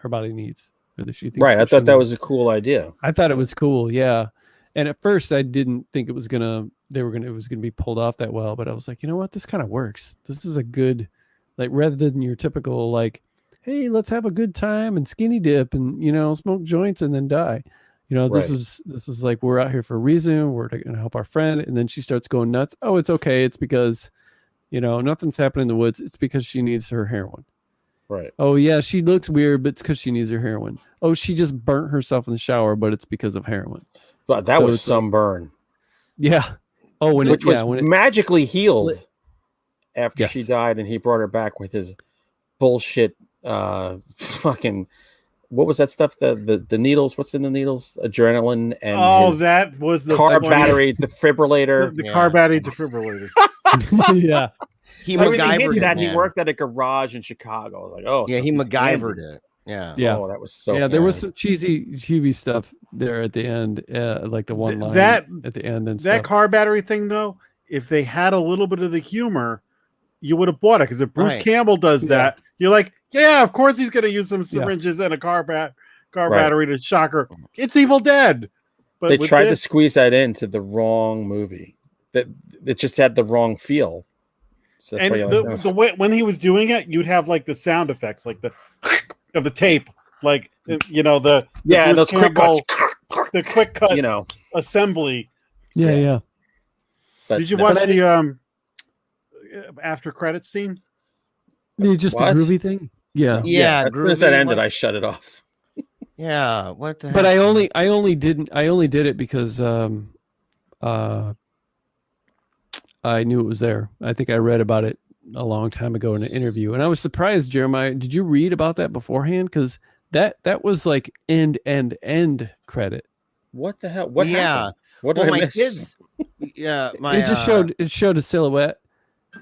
her body needs, or that she thinks. Right. I that thought she that needs. was a cool idea. I thought it was cool, yeah. And at first I didn't think it was gonna be pulled off that well, but I was like, you know what, this kind of works. This is a good, like, rather than your typical like, hey, let's have a good time and skinny dip and smoke joints and then die. This was like, we're out here for a reason. We're gonna help our friend, and then she starts going nuts. Oh, it's okay. It's because nothing's happening in the woods. It's because she needs her heroin. Right. Oh yeah, she looks weird, but it's because she needs her heroin. Oh, she just burnt herself in the shower, but it's because of heroin. But that was some burn. Yeah. Oh, when it magically healed after she Yes. died, and he brought her back with his bullshit fucking, what was that stuff? The needles, what's in the needles? Adrenaline and his that was the car battery defibrillator. The car battery defibrillator. Yeah. He Everything MacGyvered hit it, that. He man. worked at a garage in Chicago. Like, oh, Yeah, he something's MacGyvered handy. it. Yeah. Yeah. Oh, that was so. Yeah, there was funny. some cheesy stuff there at the end, like the one line that- at the end and That stuff. car battery thing, though, if they had a little bit of the humor, you would have bought it. Because if Bruce Right. Campbell does that, you're like, yeah, of course he's going to use some syringes and a car battery to shock her. It's Evil Dead. But They with tried to this- squeeze that into the wrong movie. That it just had the wrong feel. So that's and why you're like, the way when he was doing it, you'd have like the sound effects, like the of the tape, like the yeah, Bruce those quick Campbell- cuts. the quick cut You know, assembly. Yeah. but Did you no. watch the after credits scene? Just What? the groovy thing. Yeah. Yeah, As soon as that groovy, ended, what- I shut it off. Yeah. What the? But heck? I only did it because I knew it was there. I think I read about it a long time ago in an interview, and I was surprised. Jeremiah, did you read about that beforehand? Because that was like end credit. What the hell? What Yeah. happened? What Well, did I my miss? kids. Yeah, my. It just showed a silhouette,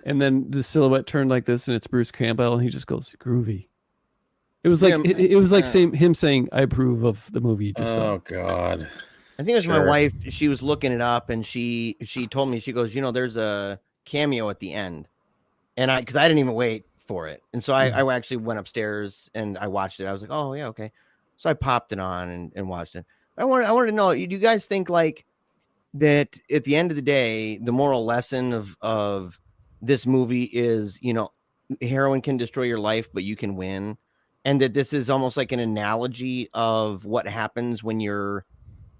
and then the silhouette turned like this, and it's Bruce Campbell, and he just goes groovy. It was like Yeah, it was like him saying, "I approve of the movie you just saw." Oh God. I think it was my Sure. wife. She was looking it up, and she told me, she goes, there's a cameo at the end, and because I didn't even wait for it, and so I actually went upstairs and I watched it. I was like, oh yeah, okay. So I popped it on and watched it. I wanted to know, do you guys think like that at the end of the day, the moral lesson of this movie is, heroin can destroy your life, but you can win? and that this is almost like an analogy of what happens when you're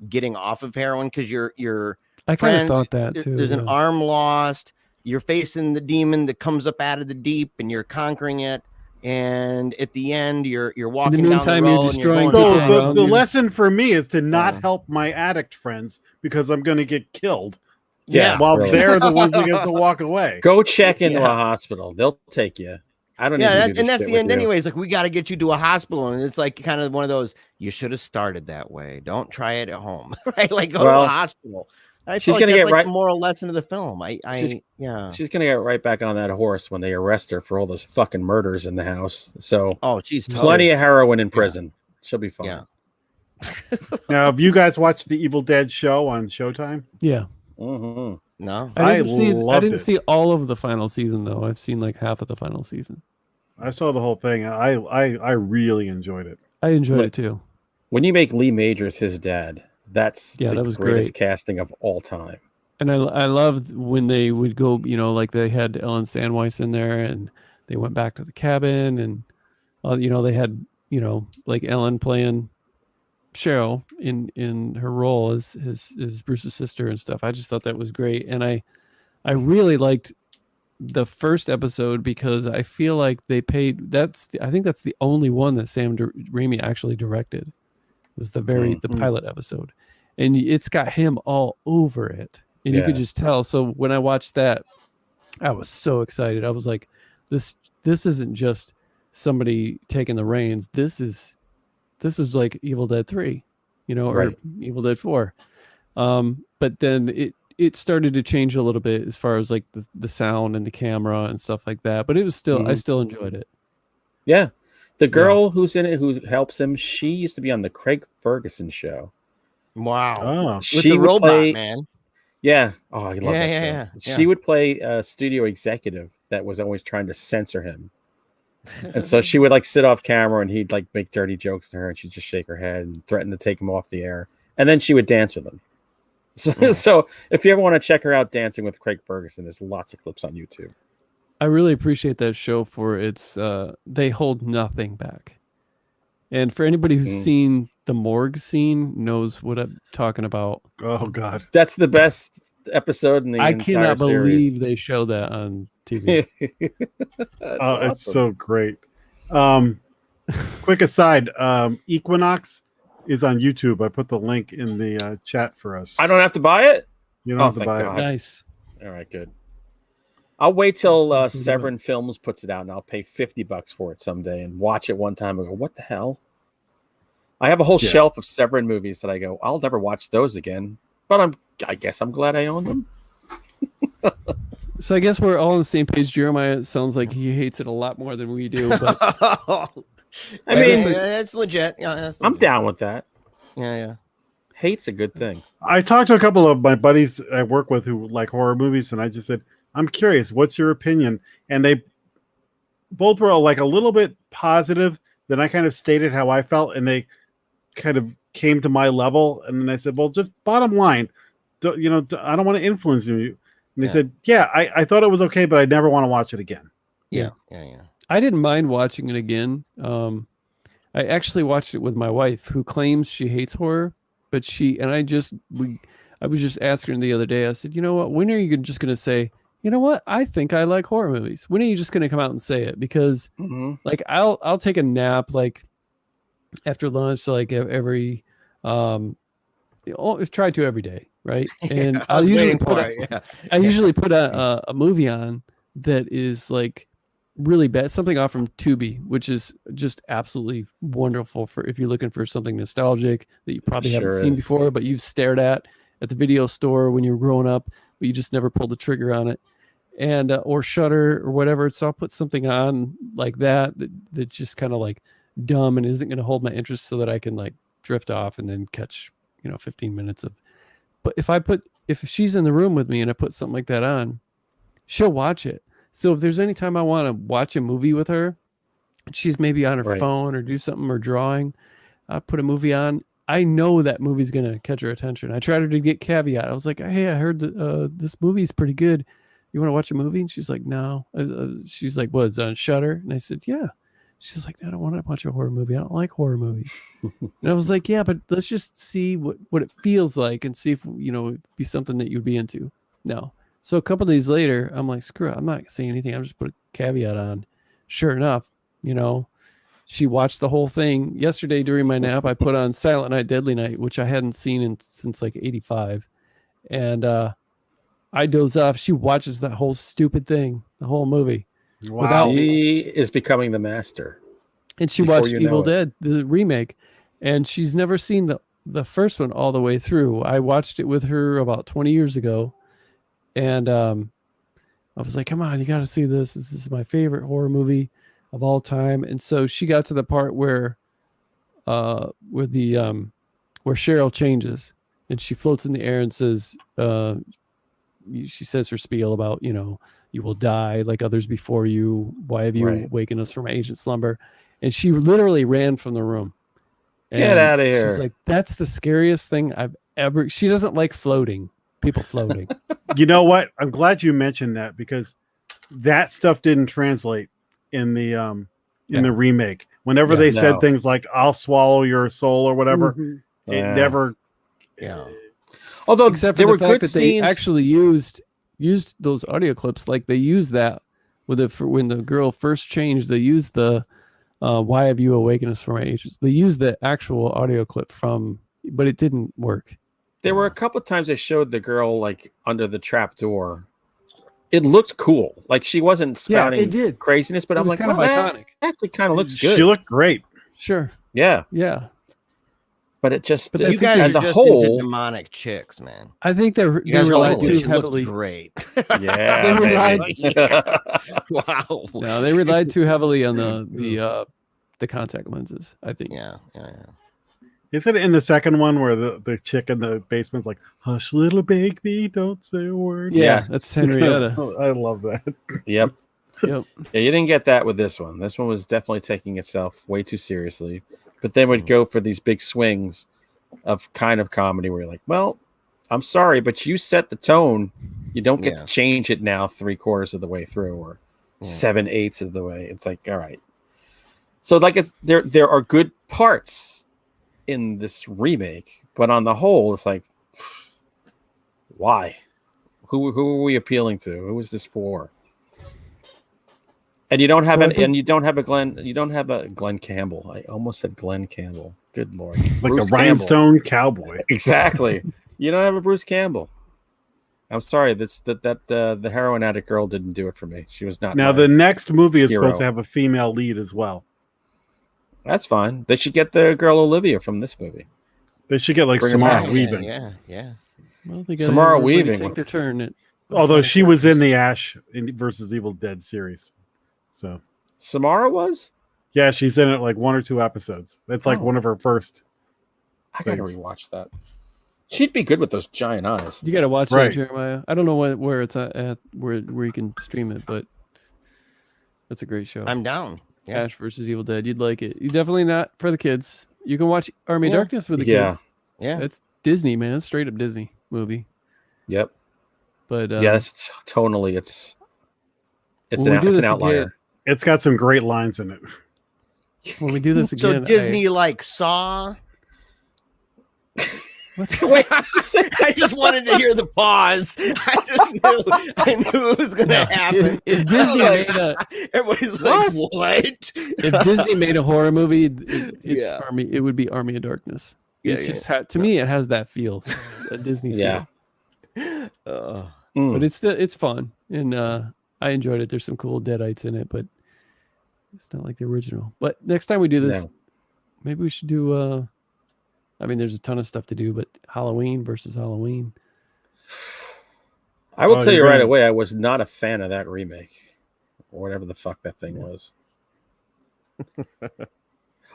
getting off of heroin, because you're I kind of thought that too. There's an yeah. arm lost. You're facing the demon that comes up out of the deep, and you're conquering it. And at the end, you're walking down the meantime, you're road. destroying and you're going people out. around the you. lesson for me is to not Yeah. help my addict friends because I'm going to get killed. Yeah, While really. they're the ones that get to walk away. Go check into Yeah. a hospital. They'll take you. I don't. Yeah, need to do and that's this the shit end with you. anyways. Like, we got to get you to a hospital, and it's like kind of one of those, you should have started that way. Don't try it at home, right? Like, go to Well, a hospital. I she's feel like gonna that's get like right- the moral lesson of the film. Yeah. She's gonna get right back on that horse when they arrest her for all those fucking murders in the house. So Oh, she's plenty of heroin in prison. She'll be fine. Yeah. Now, have you guys watched the Evil Dead show on Showtime? Yeah. Mhm. No. I loved didn't it. see all of the final season though. I've seen like half of the final season. I saw the whole thing. I really enjoyed it. I enjoyed Look, it too. When you make Lee Majors his dad, that's Yeah, the that was greatest great. casting of all time. And I loved when they would go, like they had Ellen Sandweiss in there, and they went back to the cabin, and they had like Ellen playing Cheryl in her role as Bruce's sister and stuff. I just thought that was great, and I really liked the first episode because I feel like they paid. I think that's the only one that Sam Raimi actually directed. Was the pilot episode, and it's got him all over it. And you could just tell. So when I watched that, I was so excited. I was like, this isn't just somebody taking the reins. This is like Evil Dead 3, or Evil Dead 4. But then it started to change a little bit as far as like the sound and the camera and stuff like that. But it was still, I still enjoyed it. Yeah. The girl who's in it, who helps him, she used to be on the Craig Ferguson show. Wow. Oh, With She the would robot, play, man. Yeah. Oh, I love that Yeah, show. yeah. She would play a studio executive that was always trying to censor him. And so she would like sit off camera and he'd like make dirty jokes to her and she'd just shake her head and threaten to take him off the air. And then she would dance with him. So if you ever want to check her out dancing with Craig Ferguson, there's lots of clips on YouTube. I really appreciate that show for its, they hold nothing back. And for anybody who's seen the morgue scene knows what I'm talking about. oh God. That's the best episode in the I entire cannot series. believe they show that on TV. It's so great. Quick aside, Equinox is on YouTube. I put the link in the chat for us. I don't have to buy it? You don't have to thank buy God. it. Nice. All right, good. I'll wait till Severin Films puts it out, and I'll pay $50 for it someday and watch it one time and go, "What the hell?" I have a whole shelf of Severin movies that I go, "I'll never watch those again." But I guess I'm glad I own them. So I guess we're all on the same page. Jeremiah, it sounds like he hates it a lot more than we do. But I mean, it's legit. Yeah, that's I'm legit. down with that. Yeah. Hate's a good thing. I talked to a couple of my buddies I work with who like horror movies, and I just said, I'm curious, what's your opinion? And they both were like a little bit positive. Then I kind of stated how I felt, and they kind of came to my level. And then I said, well, just bottom line, I don't want to influence you. And they said, yeah, I thought it was okay, but I never want to watch it again. Yeah. I didn't mind watching it again. I actually watched it with my wife, who claims she hates horror, but I was just asking her the other day. I said, you know what? When are you just going to say, you know what? I think I like horror movies. When are you just going to come out and say it? Because like I'll take a nap like after lunch, like every try to every day, right? And I usually put a movie on that is like really bad, something off from Tubi, which is just absolutely wonderful for if you're looking for something nostalgic that you probably haven't seen before, but you've stared at the video store when you were growing up, but you just never pulled the trigger on it. And or Shudder or whatever. So I'll put something on like that's just kind of like dumb and isn't going to hold my interest, so that I can like drift off and then catch 15 minutes of. But if she's in the room with me and I put something like that on, she'll watch it. So if there's any time I want to watch a movie with her, she's maybe on her phone or do something or drawing, I put a movie on. I know that movie's going to catch her attention. I tried to get caveat. I was like, hey, I heard that this movie's pretty good. You want to watch a movie? And she's like, no. She's like, what, is it on Shudder? And I said, yeah. She's like, I don't want to watch a horror movie. I don't like horror movies. And I was like, yeah, but let's just see what it feels like and see if, it'd be something that you'd be into. No. So a couple days later, I'm like, screw it. I'm not saying anything. I'm just put a caveat on. Sure enough, she watched the whole thing. Yesterday during my nap, I put on Silent Night, Deadly Night, which I hadn't seen since like 85. And I doze off. She watches that whole stupid thing, the whole movie. Wow. She is becoming the master. And she watched Evil Dead, the remake, and she's never seen the first one all the way through. I watched it with her about 20 years ago, and I was like, come on, you got to see this. This is my favorite horror movie of all time. And so she got to the part where Cheryl changes, and she floats in the air and says, she says her spiel about, you will die like others before you. Why have you awakened us from ancient slumber? And she literally ran from the room. Get out of here. She's like, that's the scariest thing I've ever. She doesn't like people floating. You know what? I'm glad you mentioned that because that stuff didn't translate in the remake. Whenever they said things like, I'll swallow your soul or whatever, it never. Yeah. Although except there for were the fact good that scenes. they actually used those audio clips, like they used that when the girl first changed. They used the "Why have you awakened us from our ages?" They used the actual audio clip but it didn't work. There were a couple of times they showed the girl like under the trap door. It looked cool. Like she wasn't spouting craziness, but I'm like, kind of iconic. Actually, kind of looks good. She looked great. Sure. Yeah. But it just, you guys as are a just whole, into demonic chicks, man. I think they relied too heavily. Great. Yeah. Wow. No, they relied too heavily on the contact lenses, I think. Yeah. Is it in the second one where the chick in the basement's like, hush, little baby, don't say a word? Yeah, that's Henrietta. I love that. Yep. Yep. Yeah, you didn't get that with this one. This one was definitely taking itself way too seriously. But then would go for these big swings of kind of comedy where you're like, well, I'm sorry, but you set the tone. You don't get to change it now 3/4 of the way through or 7/8 of the way. It's like, all right. So like there are good parts in this remake, but on the whole, it's like, why? Who are we appealing to? Who is this for? And you don't have Glenn Campbell. I almost said Glenn Campbell. Good Lord. Like Bruce a rhinestone cowboy. Exactly. You don't have a Bruce Campbell. I'm sorry. The heroin addict girl didn't do it for me. She was not. Now the next movie is hero. supposed to have a female lead as well. That's fine. They should get the girl Olivia from this movie. They should get like Bring her Samara back. Weaving. Yeah. Well, they gotta Samara have everybody Weaving. take their turn. Although she was in the Ash versus Evil Dead series. So Samara was? Yeah, she's in it like 1 or 2 episodes. That's like one of her first. I gotta rewatch that. She'd be good with those giant eyes. You gotta watch that, Jeremiah. I don't know where it's at where you can stream it, but that's a great show. I'm down. Yeah. Ash versus Evil Dead. You'd like it. You definitely not for the kids. You can watch Army of Darkness with the kids. Yeah. It's Disney, man. It's straight up Disney movie. Yep. But it's tonally it's when an outlier. Again, it's got some great lines in it. When we do this So again, Disney Saw. Wait, I just wanted to hear the pause. I knew it was going to happen. If Disney made everybody's like, what? If Disney made a horror movie, it would be Army of Darkness. It's just to me, it has that feel, a Disney feel. But it's fun, and I enjoyed it. There's some cool Deadites in it, but it's not like the original. But next time we do this, maybe we should do. I mean, there's a ton of stuff to do, but Halloween versus Halloween. I will tell you right away, I was not a fan of that remake, or whatever the fuck that thing was.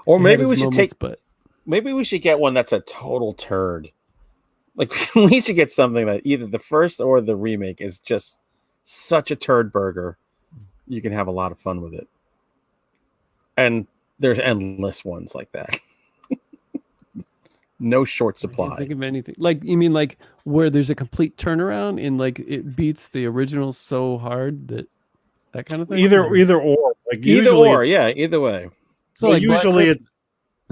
Or maybe we should maybe we should get one that's a total turd. Like we should get something that either the first or the remake is just such a turd burger. You can have a lot of fun with it. And there's endless ones like that. No short supply. I can't think of anything. Like you mean like where there's a complete turnaround and like it beats the original so hard that kind of thing? Either or. Like either or, either way. So Well, like Black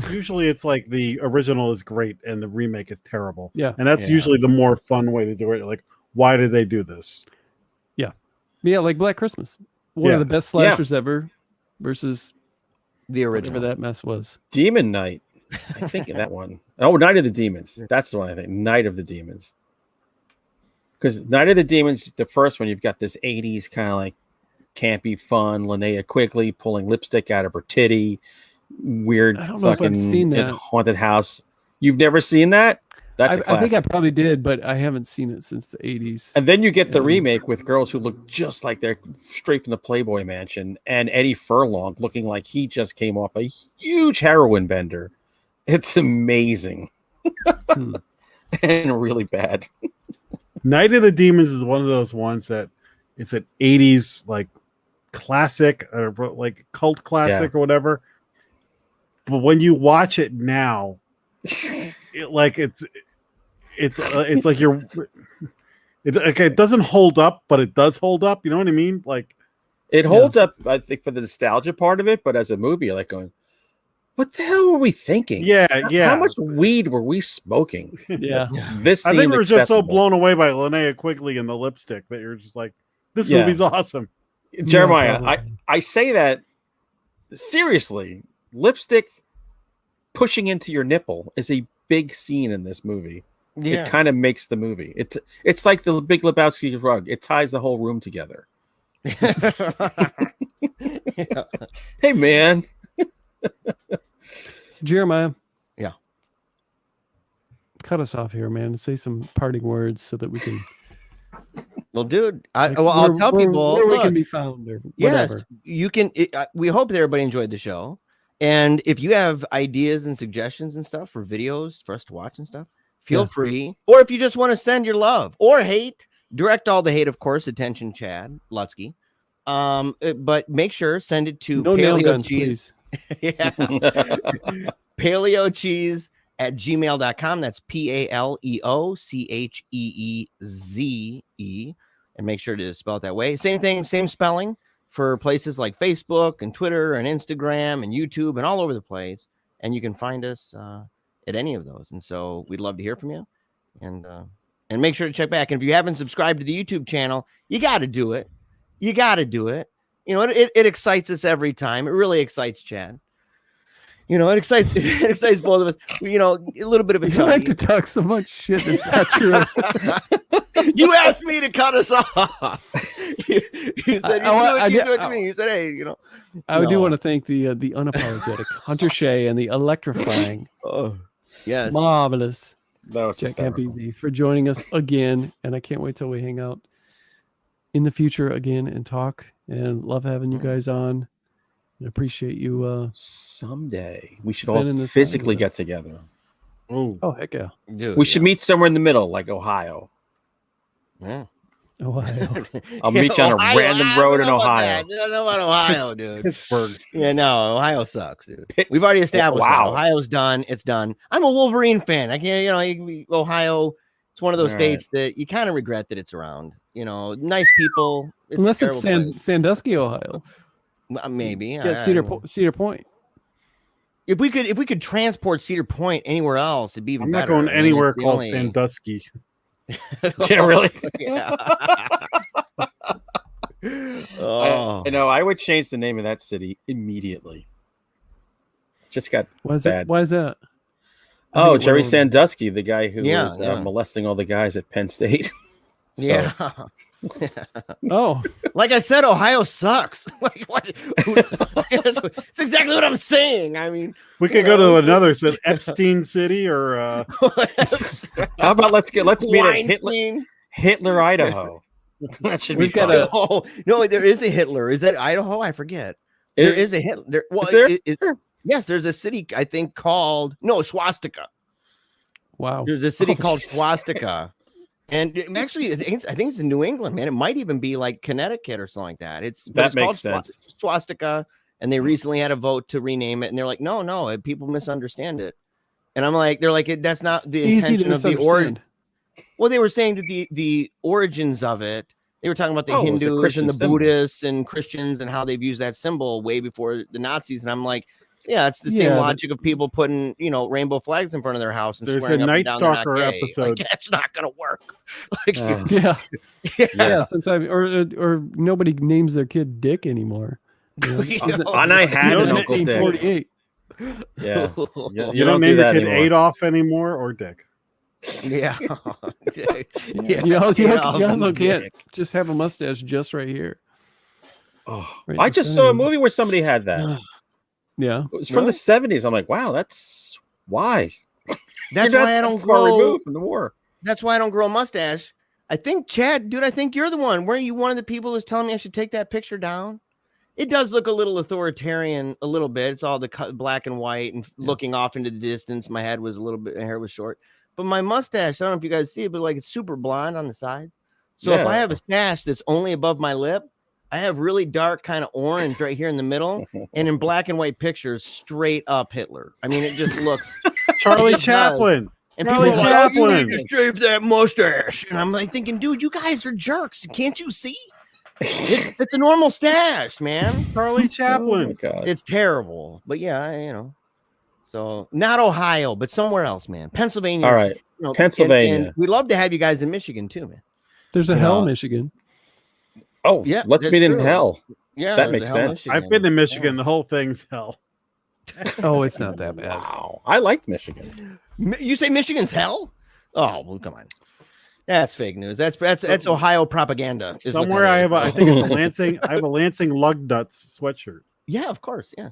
usually it's like the original is great and the remake is terrible. Yeah. And that's Yeah. usually the more fun way to do it. Like, why did they do this? Yeah, like Black Christmas. One of Yeah. the best slashers ever versus The whatever original. that mess was. Demon Knight. I think of that one. Oh, Night of the Demons. That's the one I think. Night of the Demons. Because Night of the Demons, the first one, you've got this 80s kind of like campy fun. Linnea Quigley pulling lipstick out of her titty. Weird I don't know if I've fucking seen that. haunted house. You've never seen that? That's a I think I classic. probably did, but I haven't seen it since the 80s. And then you get the remake with girls who look just like they're straight from the Playboy Mansion, and Eddie Furlong looking like he just came off a huge heroin bender. It's amazing and really bad. Night of the Demons is one of those ones that it's an 80s like classic or like cult classic or whatever. But when you watch it now, it's like you're it doesn't hold up, but it does hold up. You know what I mean? Like it holds up, I think, for the nostalgia part of it, but as a movie, you're like going, what the hell were we thinking? Yeah. How much weed were we smoking? Yeah. This I think seemed we were just so acceptable. blown away by Linnea Quigley and the lipstick that you're just like, this movie's awesome. Jeremiah, Yeah, I say that seriously. Lipstick pushing into your nipple is a big scene in this movie. Yeah. It kind of makes the movie. It's like the Big Lebowski rug. It ties the whole room together. Hey, man. So Jeremiah. Yeah. Cut us off here, man. Say some parting words so that we can. Well, dude, like, I'll tell people where we look, can be found or yes, whatever. you can. We hope that everybody enjoyed the show. And if you have ideas and suggestions and stuff for videos for us to watch and stuff, feel free. Or if you just want to send your love or hate, direct all the hate, of course, attention, Chad Lutsky. But make sure send it to No nail Paleo guns, Cheese. please. Yeah. PaleoCheese@gmail.com. That's PaleoCheeze. And make sure to spell it that way. Same thing, same spelling for places like Facebook and Twitter and Instagram and YouTube and all over the place. And you can find us at any of those. And so we'd love to hear from you. And make sure to check back. And if you haven't subscribed to the YouTube channel, you got to do it. You got to do it. You know, it excites us every time. It really excites Chad. You know, it excites both of us. You know, a little bit of a You like chubby. to talk so much shit that's not true. You asked me to cut us off. You said you do it to me. You said, hey, you know. I do want to thank the unapologetic Hunter Shea and the electrifying, Yes, marvelous That was Jack hysterical. Campisi for joining us again. And I can't wait till we hang out in the future again and talk. And love having you guys on. And appreciate you. Someday we should spending all this time physically with get us. together. Oh heck yeah! dude, We should meet somewhere in the middle, like Ohio. Yeah. Ohio. I'll meet you on a Ohio, random I don't road in know about Ohio. that. I don't know about Ohio, dude. Pittsburgh. Yeah, no, Ohio sucks, dude. We've already established that. Wow. Ohio's done. It's done. I'm a Wolverine fan. I can't, Ohio, it's one of those All states that you kind of regret that it's around. You know, nice people. It's Unless a it's terrible place. Sandusky, Ohio. Maybe. Yeah, I Cedar don't know. Cedar Point. If we could transport Cedar Point anywhere else, it'd be even I'm not better. going I mean, anywhere it's the called only- Sandusky. Yeah, really. Yeah. Oh. I know. I would change the name of that city immediately. Just got Why is bad. that? I Oh, think it Jerry went over. Sandusky, the guy who Yeah, was yeah. molesting all the guys at Penn State. So, Yeah. Oh, Like I said, Ohio sucks. Like what? It's exactly what I'm saying. I mean, We could go to another Epstein City or how about let's meet at Weinstein. Hitler, Idaho. That should be We've got fun. Oh no, there is a Hitler. Is that Idaho? I forget. There is a Hitler. Well, Is there? Yes, there's a city I think called Swastika. wow. There's a city Oh, called Jesus. Swastika, and actually, I think it's in New England, man. It might even be like Connecticut or something like that. But That it's makes called sense. Swastika, and they recently had a vote to rename it, and they're like, no, people misunderstand it, and I'm like, they're like, that's not the Easy to intention of the origin. misunderstand. Well, they were saying that the origins of it. They were talking about the Oh, it was a Hindus Christian and the symbol. Buddhists and Christians and how they've used that symbol way before the Nazis, and I'm like, Yeah, it's the same Yeah, logic of people putting, rainbow flags in front of their house and There's swearing a up and Night down they're not Stalker gay. episode. Like, that's not gonna work. Like, Yeah. yeah. Yeah, sometimes or nobody names their kid Dick anymore. And I had an Uncle Dick. 1948. Yeah. You don't do name your that kid anymore. Adolf anymore or Dick. Yeah. Yeah. You also can't just have a mustache just right here. Oh, Right I in the just center. saw a movie where somebody had that. Yeah. It was from the 70s. I'm like, wow, that's why. That's You're not why I that don't far grow. removed from the war. That's why I don't grow a mustache. I think, Chad, dude, I think you're the one. Weren't you one of the people who's telling me I should take that picture down? It does look a little authoritarian, a little bit. It's all the black and white and looking off into the distance. My head was a little bit, my hair was short. But my mustache, I don't know if you guys see it, but like it's super blonde on the sides. So if I have a stash that's only above my lip, I have really dark kind of orange right here in the middle. And in black and white pictures, straight up Hitler. I mean, it just looks Charlie It Chaplin. And Charlie people are like, "Oh, you Chaplin." need to shave that mustache." And I'm like thinking, dude, you guys are jerks. Can't you see? It's a normal stash, man. Charlie Oh my Chaplin. God. It's terrible. But yeah, So not Ohio, but somewhere else, man. Pennsylvania. All right. Pennsylvania. And we'd love to have you guys in Michigan too, man. There's a Hell, Michigan. Oh, Yeah, let's that's meet in true. hell. Yeah, That there's makes a Hell, sense. Michigan. I've been to Michigan. The whole thing's hell. Oh, it's not that bad. Wow. I liked Michigan. You say Michigan's hell? Oh, well, come on. That's fake news. That's Ohio propaganda. is what Somewhere that I is. have. I think it's a Lansing. I have a Lansing lug nuts sweatshirt. Yeah, of course. Yeah.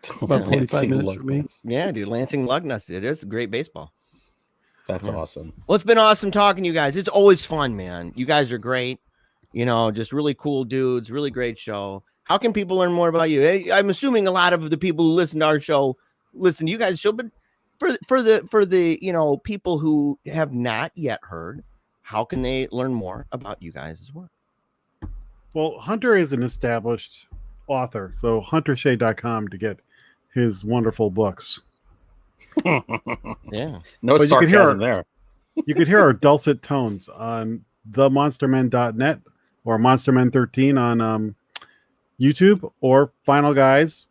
It's about 45 minutes for me. Yeah, dude. Lansing Lugnuts. Dude. It's great baseball. That's Yeah. awesome. Well, it's been awesome talking to you guys. It's always fun, man. You guys are great. Just really cool dudes. Really great show. How can people learn more about you? Hey, I'm assuming a lot of the people who listen to our show listen to you guys' show, but for the people who have not yet heard, how can they learn more about you guys as well? Well, Hunter is an established author, so huntershea.com to get his wonderful books. Yeah. No But you can hear sarcasm there. You could hear our dulcet tones on themonstermen.net or Monstermen13 on YouTube or Final Guys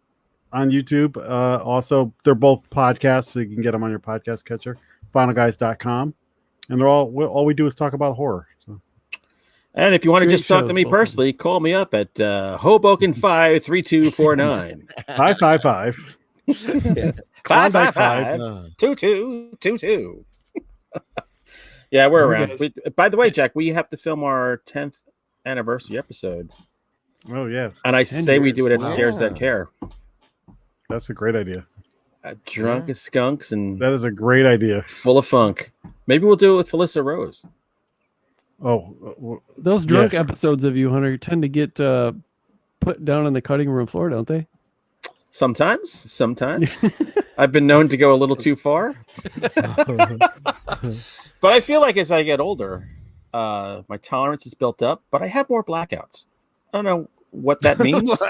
on YouTube. Also, they're both podcasts, so you can get them on your podcast catcher, finalguys.com. And they're all we do is talk about horror. So. And if you want to Great just talk to shows, me both of them. personally, call me up at Hoboken 53249. 555. 555 2222. Yeah, we're around. By the way, Jack, we have to film our 10th anniversary episode. Oh, yeah. And I 10 say we years. do it at Wow. Scares That Care. That's a great idea. Drunk as skunks and That is a great idea. full of funk. Maybe we'll do it with Felissa Rose. Oh, Those drunk episodes of you, Hunter, tend to get put down on the cutting room floor, don't they? Sometimes. I've been known to go a little too far. But I feel like as I get older, my tolerance is built up, but I have more blackouts. I don't know what that means.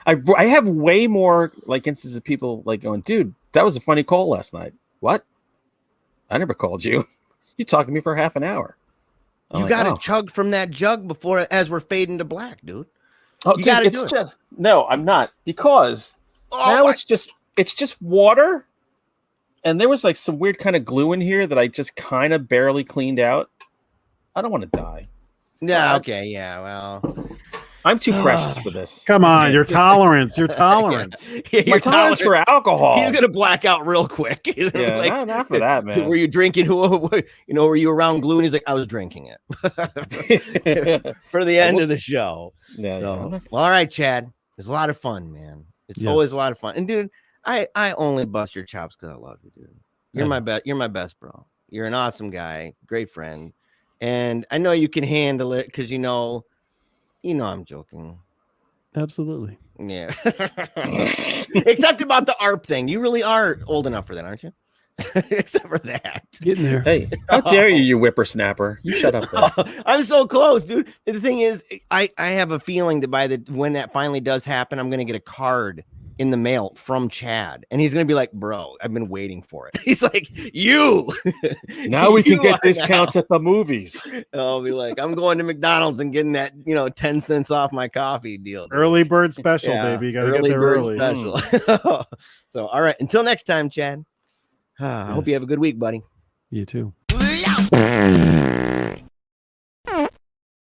I have way more like instances of people like going, dude, that was a funny call last night. What? I never called you. You talked to me for half an hour. You got to chug from that jug before as we're fading to black, dude. Oh, You gotta it's do it. just no, I'm not, because now it's just water, and there was like some weird kind of glue in here that I just kind of barely cleaned out. I don't want to die. Yeah. Okay. Yeah. Well, I'm too precious for this. come on. Your tolerance. Your tolerance. My tolerance for alcohol. He's gonna black out real quick. Yeah, Like, not for that, man. Were you drinking? Were you around glue? And he's like, I was drinking it for the end of the show. Yeah, So, yeah. well, all right, Chad. It's a lot of fun, man. It's Yes. always a lot of fun. And dude, I only bust your chops because I love you, dude. You're my best. You're my best, bro. You're an awesome guy, great friend, and I know you can handle it because you know I'm joking. Absolutely. Yeah. Except about the ARP thing. You really are old enough for that, aren't you? Except for that. Getting there. Hey, how dare you whippersnapper? You shut up there. I'm so close, dude. The thing is, I have a feeling that when that finally does happen, I'm gonna get a card in the mail from Chad, and he's gonna be like, "Bro, I've been waiting for it." He's like, "You." Now we can You get are discounts now. at the movies. I'll be like, "I'm going to McDonald's and getting that 10 cents off my coffee deal." dude." Early bird special, Yeah, baby. You gotta get there bird early. special. So, all right. Until next time, Chad. I hope you Yes. have a good week, buddy. You too. Yeah.